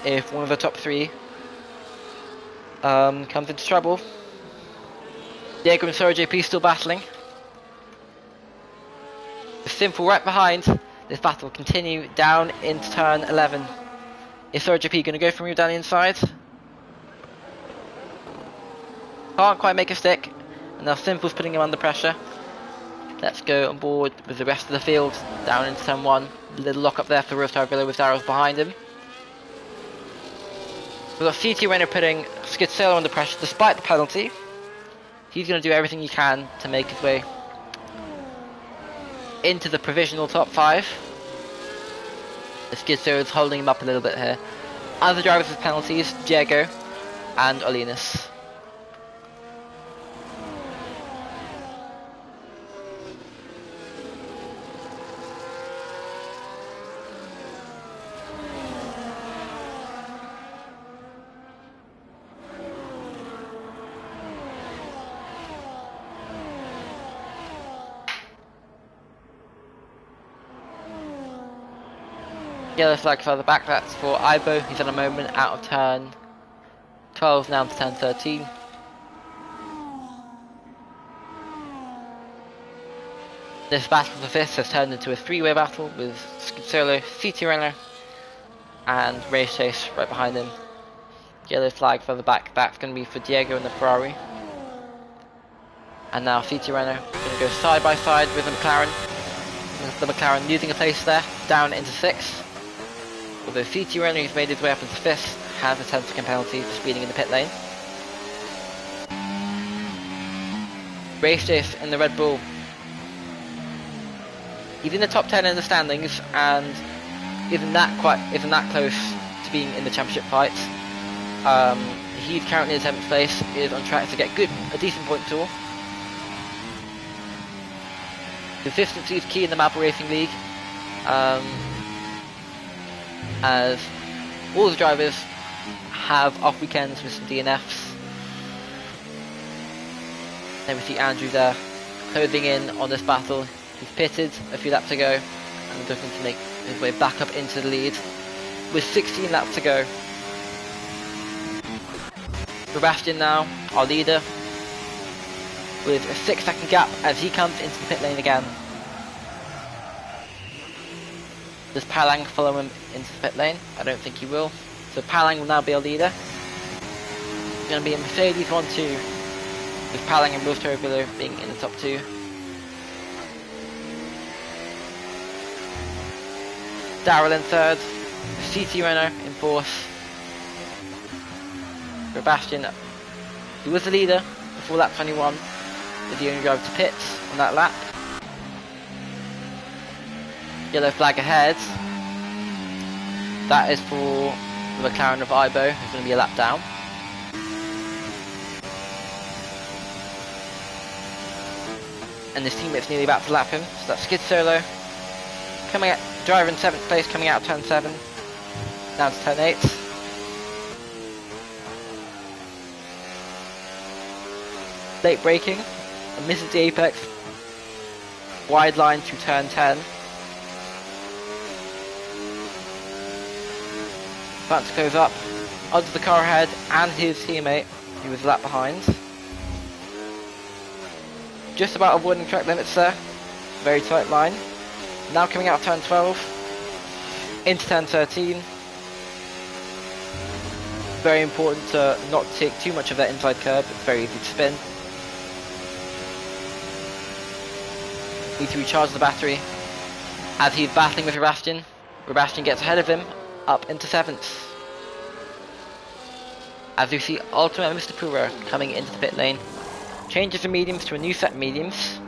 if one of the top 3 comes into trouble. Diego and Soro JP still battling. With Simple right behind, this battle will continue down into turn 11. Is Soro JP going to go from you down the inside? Can't quite make a stick, and now Simple's putting him under pressure. Let's go on board with the rest of the field down into turn 1. A little lock up there for Rio Tarvillo with Darrow's behind him. We've got CT Renner putting Skid Solo under pressure despite the penalty. He's going to do everything he can to make his way into the provisional top 5. The Skid Solo is holding him up a little bit here. Other drivers with penalties, Diego and Olinas. Yellow flag further back, that's for Ibo. He's on a moment out of turn 12 now to turn 13. This battle for fifth has turned into a 3-way battle with Skid Solo, CT Renner and Race Chase right behind him. Yellow flag further back, that's going to be for Diego and the Ferrari. And now CT Renner going to go side by side with the McLaren. The McLaren losing a place there, down into 6th. Although CT Renner, who's made his way up into 5th, has a 10-second penalty for speeding in the pit lane. Race Chase in the Red Bull. He's in the top 10 in the standings and isn't that close to being in the championship fight. He's currently in 7th place, is on track to get a decent point tool. Consistency is key in the Marble Racing League. As all the drivers have off weekends with some DNFs. Then we see Andrew there closing in on this battle. He's pitted a few laps ago and looking to make his way back up into the lead with 16 laps to go. Sebastian now, our leader, with a 6-second gap as he comes into the pit lane again. Does Palang follow him into the pit lane? I don't think he will. So Palang will now be our leader. It's going to be a Mercedes 1-2, with Palang and Will Turbo being in the top 2. Darrell in 3rd, CT Renner in 4th. Sebastian, who was the leader before lap 21, is the only driver to pit on that lap. Yellow flag ahead. That is for the McLaren of Ibo, who's going to be a lap down. And his teammate's nearly about to lap him, so that's Skid Solo. Driver in 7th place coming out of turn 7, down to turn 8. Late braking, and misses the apex. Wide line to turn 10. About to close up onto the car ahead and his teammate, who was a lap behind. Just about avoiding track limits there. Very tight line. Now coming out of turn 12 into turn 13. Very important to not take too much of that inside curb. It's very easy to spin. Need to recharge the battery as he's battling with Sebastian. Sebastian gets ahead of him, up into 7th. As we see Ultimate Mr. Pura coming into the pit lane. Changes the mediums to a new set of mediums.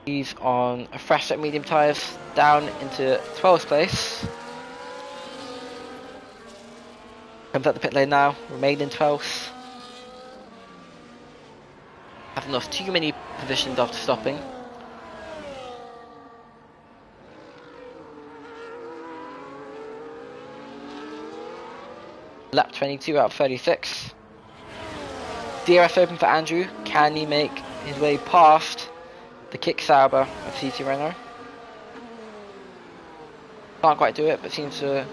He's on a fresh set of medium tyres, down into 12th place. Comes out the pit lane now, remain in 12th. Haven't lost too many positions after stopping. Lap 22 out of 36. DRS open for Andrew. Can he make his way past the kick Sauber of CT Renner? Can't quite do it, but seems to,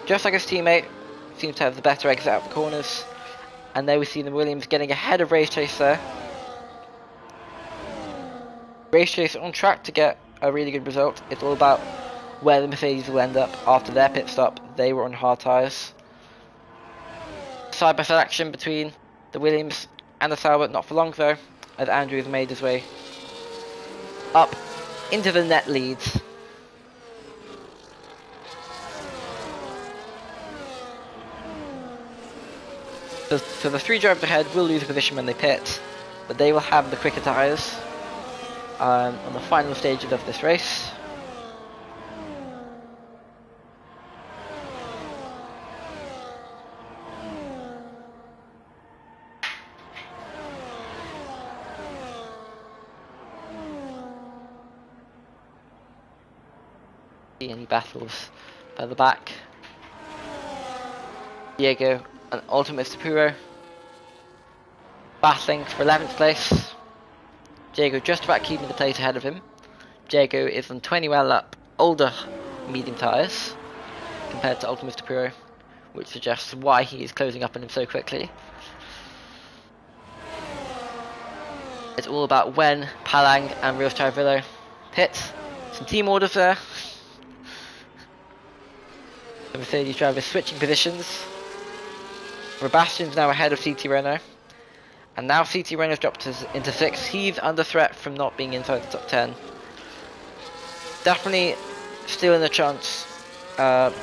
just like his teammate, seems to have the better exit out of the corners. And there we see the Williams getting ahead of Race Chase there. Race Chase on track to get a really good result. It's all about where the Mercedes will end up after their pit stop. They were on hard tyres. Side-by-side action between the Williams and the Sauber, not for long though, as Andrew has made his way up into the net leads. So the three drivers ahead will lose a position when they pit, but they will have the quicker tyres on the final stages of this race. Any battles further back. Diego and Ultimate Sapuro battling for 11th place. Diego just about keeping the place ahead of him. Diego is on 20 well up older medium tyres compared to Ultimate Sapuro, which suggests why he is closing up on him so quickly. It's all about when Palang and Rios Tarvillo pit. Some team orders there. The Mercedes drivers switching positions. Sebastian's now ahead of CT Renault. And now CT Renault's dropped into 6th. He's under threat from not being inside the top 10. Definitely still in the chance,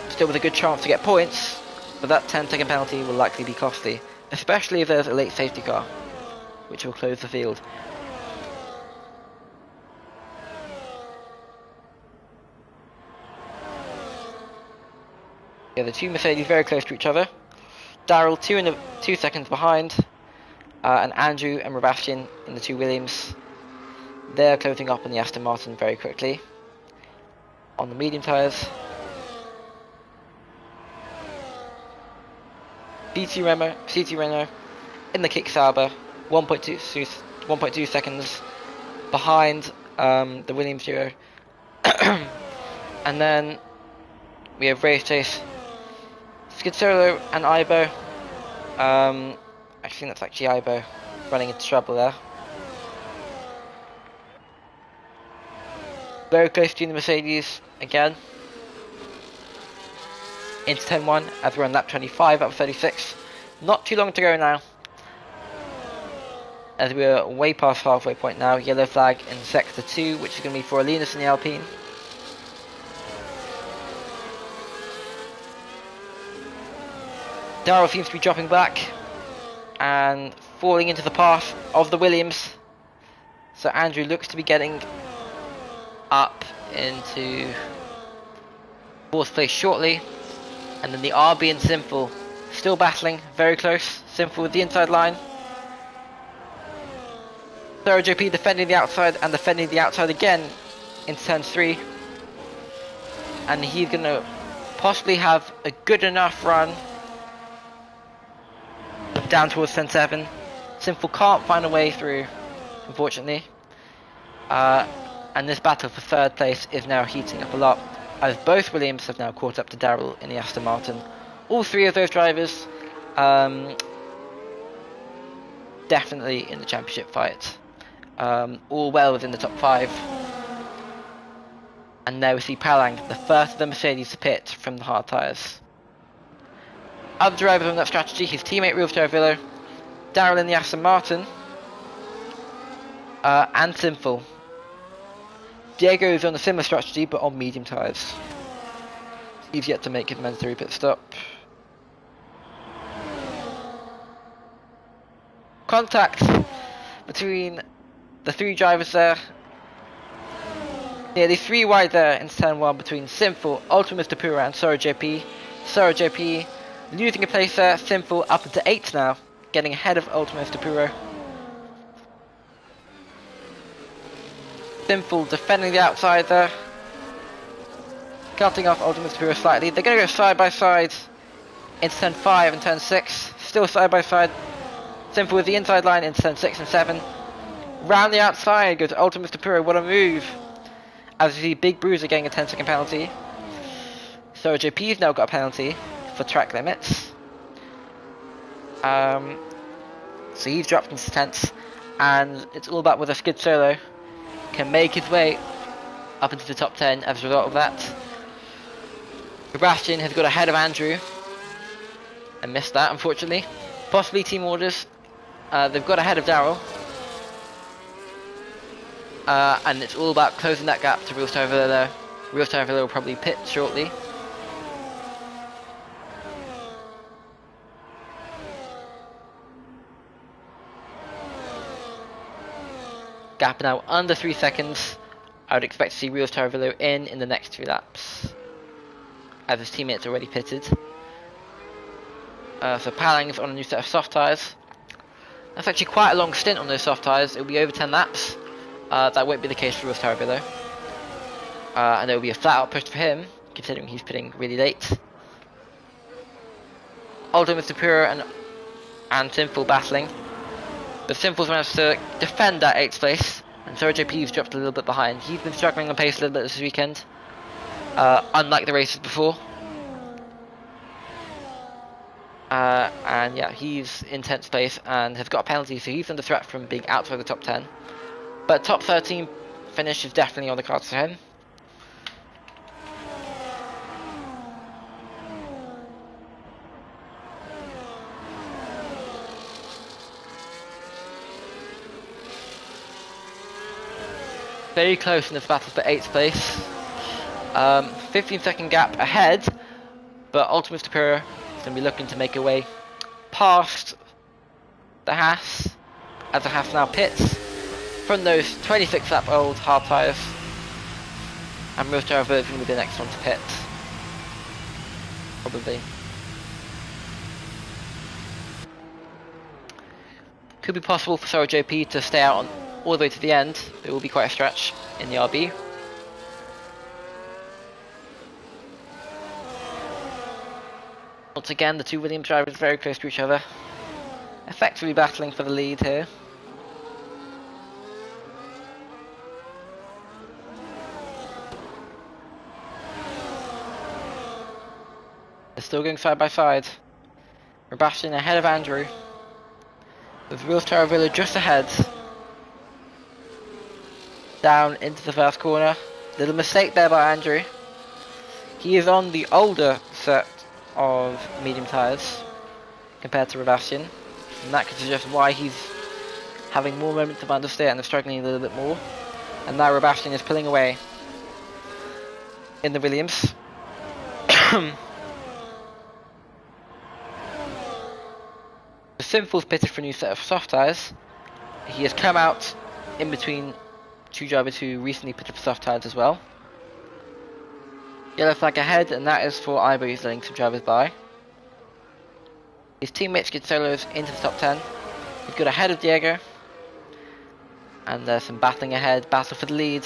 still with a good chance to get points, but that 10-second penalty will likely be costly, especially if there's a late safety car, which will close the field. Yeah, the two Mercedes very close to each other. Darrell 2 seconds behind, and Andrew and Sebastian in the two Williams. They're closing up on the Aston Martin very quickly. On the medium tyres, CT Renault in the kick Sauber, 1.2 seconds behind the Williams duo. And then we have race chase Skidsolo and Ibo. I think that's actually Ibo running into trouble there. Very close to the Mercedes again. Into 10-1 as we're on lap 25 out of 36. Not too long to go now, as we're way past halfway point now. Yellow flag in sector 2, which is going to be for Linus in the Alpine. Darrell seems to be dropping back and falling into the path of the Williams. So Andrew looks to be getting up into 4th place shortly. And then the RB and Simple still battling, very close. Simple with the inside line. Thorough JP defending the outside and defending the outside again into turn 3. And he's going to possibly have a good enough run down towards turn 7. Simple can't find a way through, unfortunately. And this battle for 3rd place is now heating up a lot, as both Williams have now caught up to Darrell in the Aston Martin. All three of those drivers definitely in the championship fight. All well within the top 5. And now we see Palang, the first of the Mercedes to pit from the hard tyres. Other drivers on that strategy, his teammate Rios Tarvillo, Darrell in the Aston Martin, and Simple. Diego is on a similar strategy, but on medium tyres. He's yet to make his mandatory pit stop. Contact between the three drivers there. Nearly 3 wide there in turn 1 between Simple, Ultimate Tapura and Sora JP. Sora JP losing a place there. Simple up into 8th now, getting ahead of Ultimate Tapura. Simple defending the outside there, cutting off Ultimate Tapura slightly. They're going to go side by side into turn 5 and turn 6. Still side by side. Simple with the inside line into turn 6 and 7. Round the outside goes Ultimate Tapura. What a move! As you see, Big Bruiser getting a 10-second penalty. So JP's now got a penalty for track limits. So he's dropped into 10th, and it's all about whether Skid Solo can make his way up into the top 10 as a result of that. Sebastian has got ahead of Andrew and missed that, unfortunately. Possibly team orders. They've got ahead of Darrell. And it's all about closing that gap to Rios Tarvillo. Rios Tarvillo will probably pit shortly. Gap now under 3 seconds. I would expect to see Rios Taravillo in the next 2 laps, as his teammates already pitted. So Palang's on a new set of soft tyres. That's actually quite a long stint on those soft tyres. It will be over 10 laps. That won't be the case for Rios Taravillo. And there will be a flat out push for him, considering he's pitting really late. Ultimate Superior and Sinful battling. But Sinful's managed to defend that 8th place, and Sergio P's dropped a little bit behind. He's been struggling on pace a little bit this weekend, unlike the races before. And yeah, he's in 10th place and has got a penalty, so he's under threat from being outside the top 10. But top 13 finish is definitely on the cards for him. Very close in this battle for 8th place. 15-second gap ahead, but Ultimate Superior is going to be looking to make a way past the Haas, as the Haas now pits from those 26-lap-old hard tyres, and Rios Taravillo is going to be the next one to pit, probably. Could be possible for Sergio P to stay out all the way to the end, but it will be quite a stretch in the RB. Once again, the 2 Williams drivers very close to each other, effectively battling for the lead here. They're still going side by side. Sebastian ahead of Andrew, with Rios Taravillo just ahead. Down into the first corner. Little mistake there by Andrew. He is on the older set of medium tyres compared to Sebastian, and that could suggest why he's having more moments of understeer and struggling a little bit more. And now Sebastian is pulling away in the Williams. The Sinful's pitted for a new set of soft tyres. He has come out in between 2 drivers who recently pitted for soft tyres as well. Yellow flag ahead, and that is for Ivo, who's letting some drivers by. His teammates get solos into the top 10. He's got ahead of Diego, and there's some battling ahead, battle for the lead.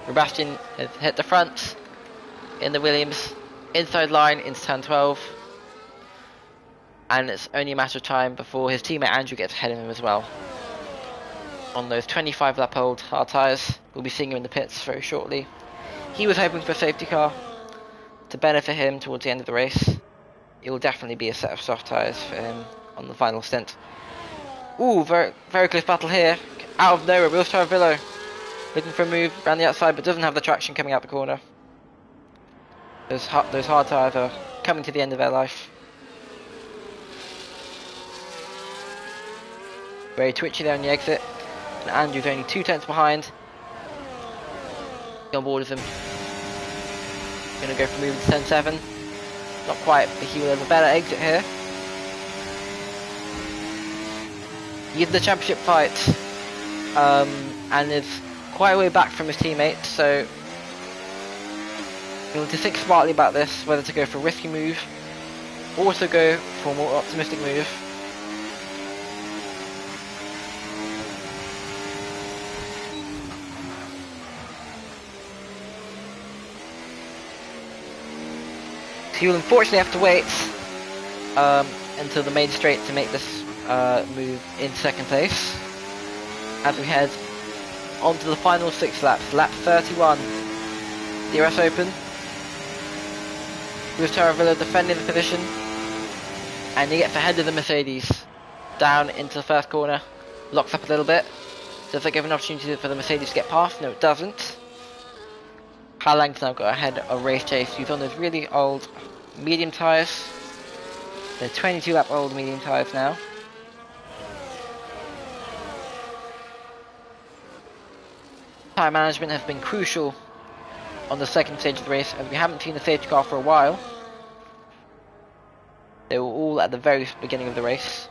Sebastian has hit the front in the Williams, inside line into turn 12, and it's only a matter of time before his teammate Andrew gets ahead of him as well. On those 25-lap-old hard tyres, we'll be seeing him in the pits very shortly. He was hoping for a safety car to benefit him towards the end of the race. It will definitely be a set of soft tyres for him on the final stint. Ooh, very, very close battle here. Out of nowhere, Rios Taravillo looking for a move around the outside, but doesn't have the traction coming out the corner. Those hard tyres are coming to the end of their life. Very twitchy there on the exit. And Andrew's only 2 tenths behind. On board with him. Gonna go for moving to 10-7. Not quite, but he will have a better exit here. He's in the championship fight, and is quite a way back from his teammates, so he'll need to think smartly about this, whether to go for a risky move or to go for a more optimistic move. He will unfortunately have to wait until the main straight to make this move in 2nd place, as we head on to the final 6 laps. Lap 31, DRS Open. Rios Taravillo defending the position, and he gets ahead of the Mercedes down into the first corner, locks up a little bit. Does that give an opportunity for the Mercedes to get past? No, it doesn't. Palang's now got ahead of Race Chase. He's on those really old medium tyres. They're 22-lap-old medium tyres now. Tyre management has been crucial on the 2nd stage of the race, as we haven't seen the safety car for a while. They were all at the very beginning of the race.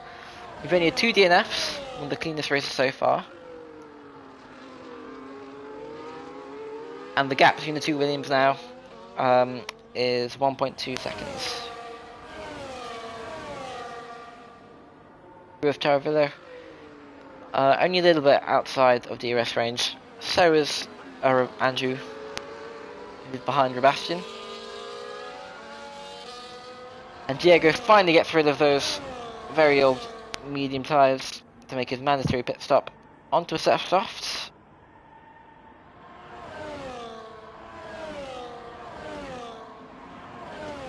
We've only had 2 DNFs, one of the cleanest races so far. And the gap between the two Williams now is 1.2 seconds. With Taravilla, only a little bit outside of DRS range. So is Andrew, who's behind Sebastian. And Diego finally gets rid of those very old medium tyres to make his mandatory pit stop onto a set of softs.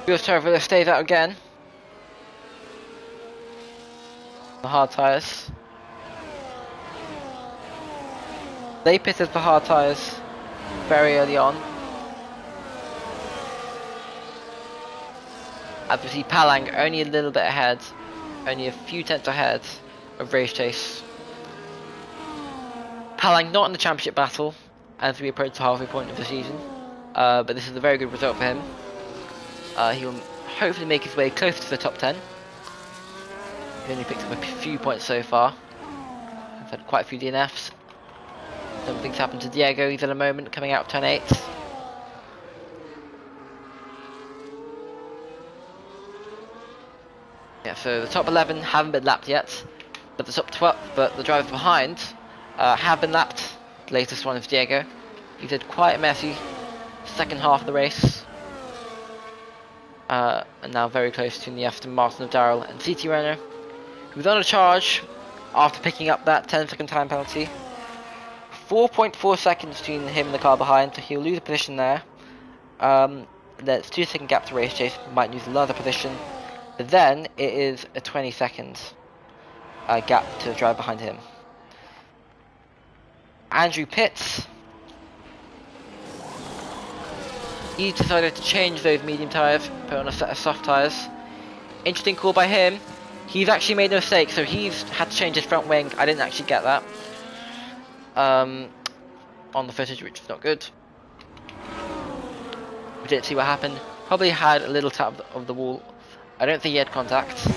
Taravilla stays out again. The hard tyres. They pitted for hard tyres very early on. As we see Palang only a little bit ahead, only a few tenths ahead of Race Chase. Palang not in the championship battle as we approach the halfway point of the season, but this is a very good result for him. He will hopefully make his way close to the top 10. He only picked up a few points so far. I've had quite a few DNFs. Something's happened to Diego, he's at a moment coming out of turn 8. Yeah, so the top 11 haven't been lapped yet, but the top 12, but the drivers behind have been lapped. The latest one is Diego. He did quite a messy second half of the race. And now very close to the Aston Martin of Darrell and CT Renault, who was on a charge after picking up that 10-second time penalty. 4.4 seconds between him and the car behind, so he'll lose a position there. There's 2-second gap to Race Chase, might lose another position. But then it is a 20-second gap to the driver behind him. Andrew pits. He decided to change those medium tyres, put on a set of soft tyres. Interesting call by him. He's actually made a mistake, so he's had to change his front wing. I didn't actually get that on the footage, which is not good. We didn't see what happened. Probably had a little tap of the wall. I don't think he had contact.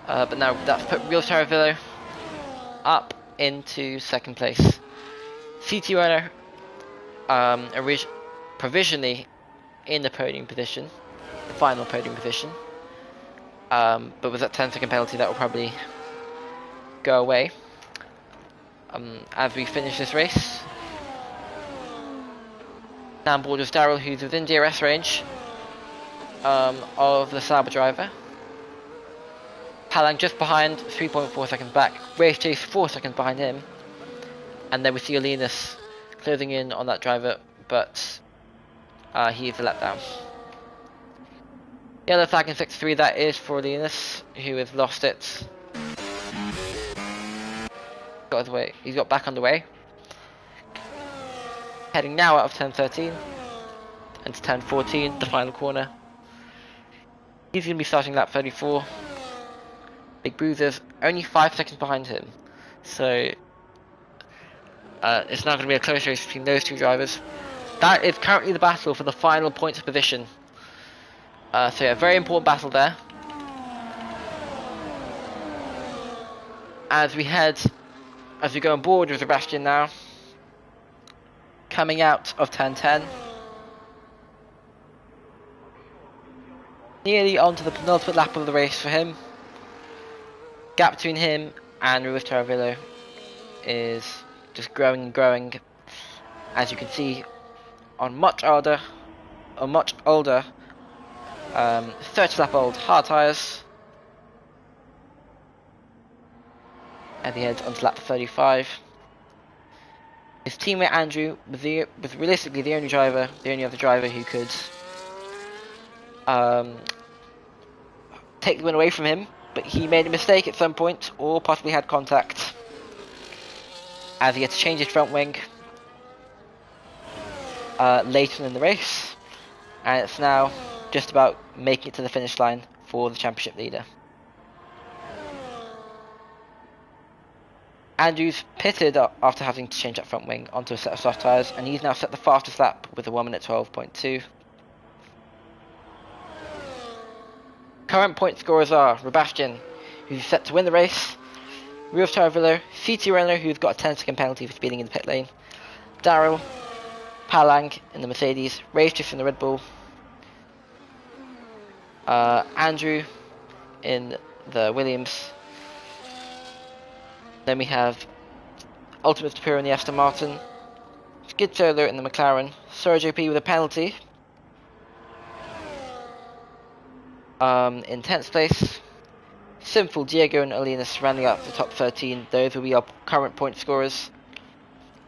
But now that's put Real Taravilla up into second place. CT Renault provisionally in the podium position, the final podium position. But with that 10-second penalty, that will probably go away as we finish this race. Now on board is Darrell, who's within DRS range of the Sauber driver. Palang just behind, 3.4 seconds back. Race Chase 4 seconds behind him. And then we see Linus closing in on that driver, but he is a letdown. Yellow flag in 6-3, that is for Linus, who has lost it. Got his way. He's got back on the way. Heading now out of turn 13 into turn 14, the final corner. He's going to be starting lap 34. Big Bruiser's only 5 seconds behind him. So it's now going to be a close race between those two drivers. That is currently the battle for the final points position. So yeah, very important battle there. As we go on board with Sebastian now. Coming out of turn 10. Nearly onto the penultimate lap of the race for him. Gap between him and Ruiz Taravillo is just growing and growing. As you can see, on much older 30 lap old hard tyres. And he heads onto lap 35. His teammate Andrew was realistically the only other driver who could take the win away from him, but he made a mistake at some point, or possibly had contact, as he had to change his front wing later in the race, and it's now just about making it to the finish line for the championship leader. Andrews pitted after having to change that front wing onto a set of soft tyres, and he's now set the fastest lap with a 1 minute 12.2. Current point scorers are Sebastian, who's set to win the race, Ruiz Taravillo, CT Renault, who's got a 10-second penalty for speeding in the pit lane, Darrell, Palang in the Mercedes, Racechief in the Red Bull, Andrew in the Williams. Then we have Ultimate Superior in the Aston Martin, Skid Solar in the McLaren, Sergio P with a penalty in 10th place. Simple, Diego and Alinas rounding up the top 13. Those will be our current point scorers.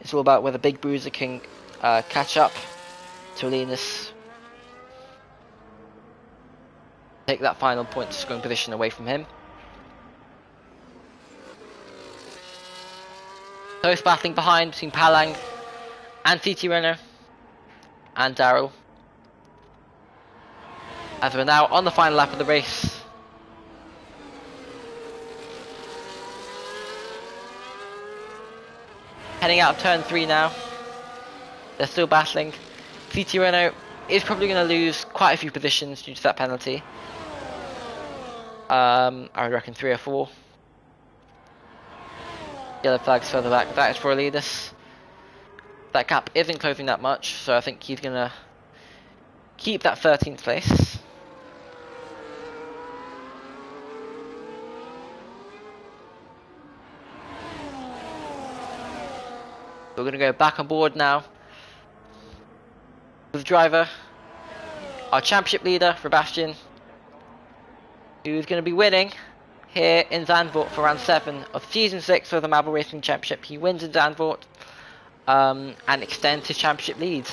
It's all about whether Big Bruiser can catch up to Alinas, take that final point scoring position away from him. Close battling behind between Palang and CT Renault and Daryl, as we're now on the final lap of the race. Heading out of turn 3 now. They're still battling. CT Renault is probably going to lose quite a few positions due to that penalty. I would reckon 3 or 4. Yellow flags further back. That is for Alinas. That gap isn't closing that much, so I think he's going to keep that 13th place. We're going to go back on board now with the driver, our championship leader, Sebastian, who's going to be winning here in Zandvoort for round 7 of season 6 of the Marble Racing Championship. He wins in Zandvoort and extends his championship lead.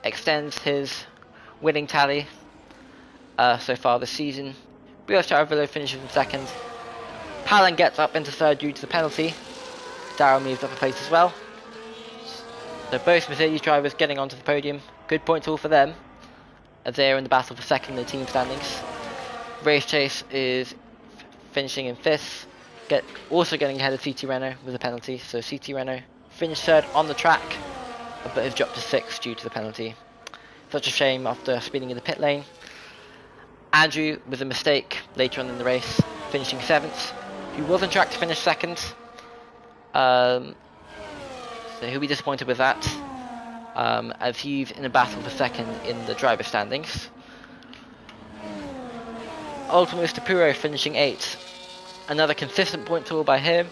Extends his winning tally so far this season. Rio Charavilla finishes in 2nd. Palan gets up into 3rd due to the penalty. Darrell moves up a place as well. So both Mercedes drivers getting onto the podium. Good points all for them, as they are in the battle for 2nd in the team standings. Race Chase is finishing in 5th, also getting ahead of CT Renault with a penalty. So CT Renault finished 3rd on the track, but has dropped to 6th due to the penalty. Such a shame after speeding in the pit lane. Andrew with a mistake later on in the race, finishing 7th. He was on track to finish 2nd. So he'll be disappointed with that, as he's in a battle for 2nd in the driver standings. Ultimate Mr. Puro finishing 8th. Another consistent point total by him.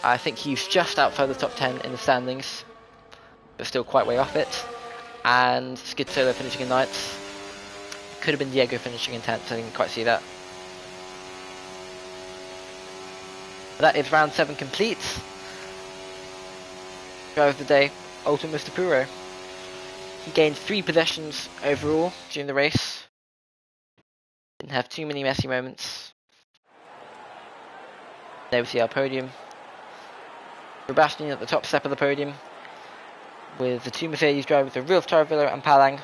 I think he's just outside the top 10 in the standings, but still quite way off it. And Skid Solo finishing in 9th. Could have been Diego finishing in 10th, I didn't quite see that. That is round 7 complete. Driver of the day, Ultimate Mr. Puro. He gained 3 possessions overall during the race. Didn't have too many messy moments. There we see our podium. Sebastian at the top step of the podium, with the 2 Mercedes drivers of Rio Charavilla and Palang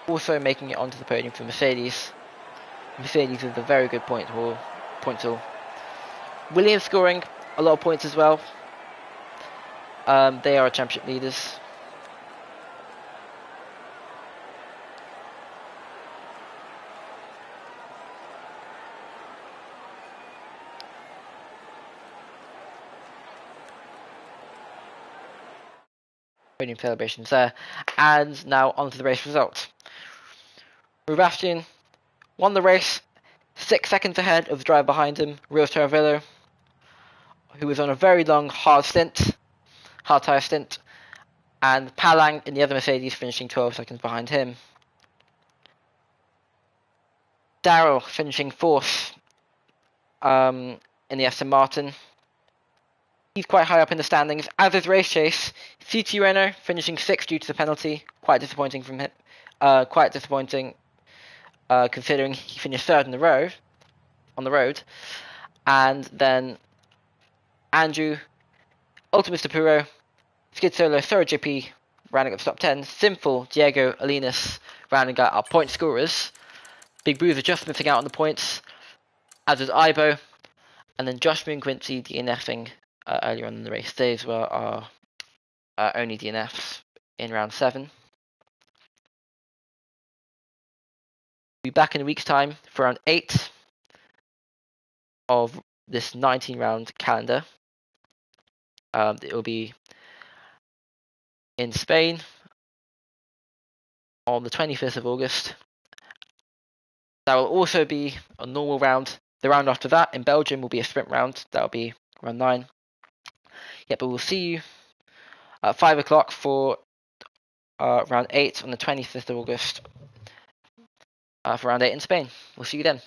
also making it onto the podium for Mercedes. Mercedes with a very good point total. Williams scoring a lot of points as well. They are our championship leaders. Podium celebrations there. And now on to the race results. Sebastian won the race 6 seconds ahead of the driver behind him, Rio Charavilla, who was on a very long hard tyre stint, and Palang in the other Mercedes finishing 12 seconds behind him. Darrell finishing 4th in the Aston Martin. He's quite high up in the standings, as is Race Chase. CT Renault finishing 6th due to the penalty. Quite disappointing from him. Considering he finished 3rd on the road. And then Andrew, Ultimate Mr. Puro, Skid Solo, 3rd JP, rounding up the top 10. Simple, Diego, Alinas, rounding out our point scorers. Big Bruiser just missing out on the points, as is Ibo. And then Joshua and Quincy DNFing earlier on in the race. These were our only DNFs in round 7. We'll be back in a week's time for round 8 of this 19 round calendar. It will be in Spain on the 25th of August. That will also be a normal round. The round after that in Belgium will be a sprint round. That will be round 9. Yeah, but we'll see you at 5 o'clock for round 8 on the 25th of August for round 8 in Spain. We'll see you then.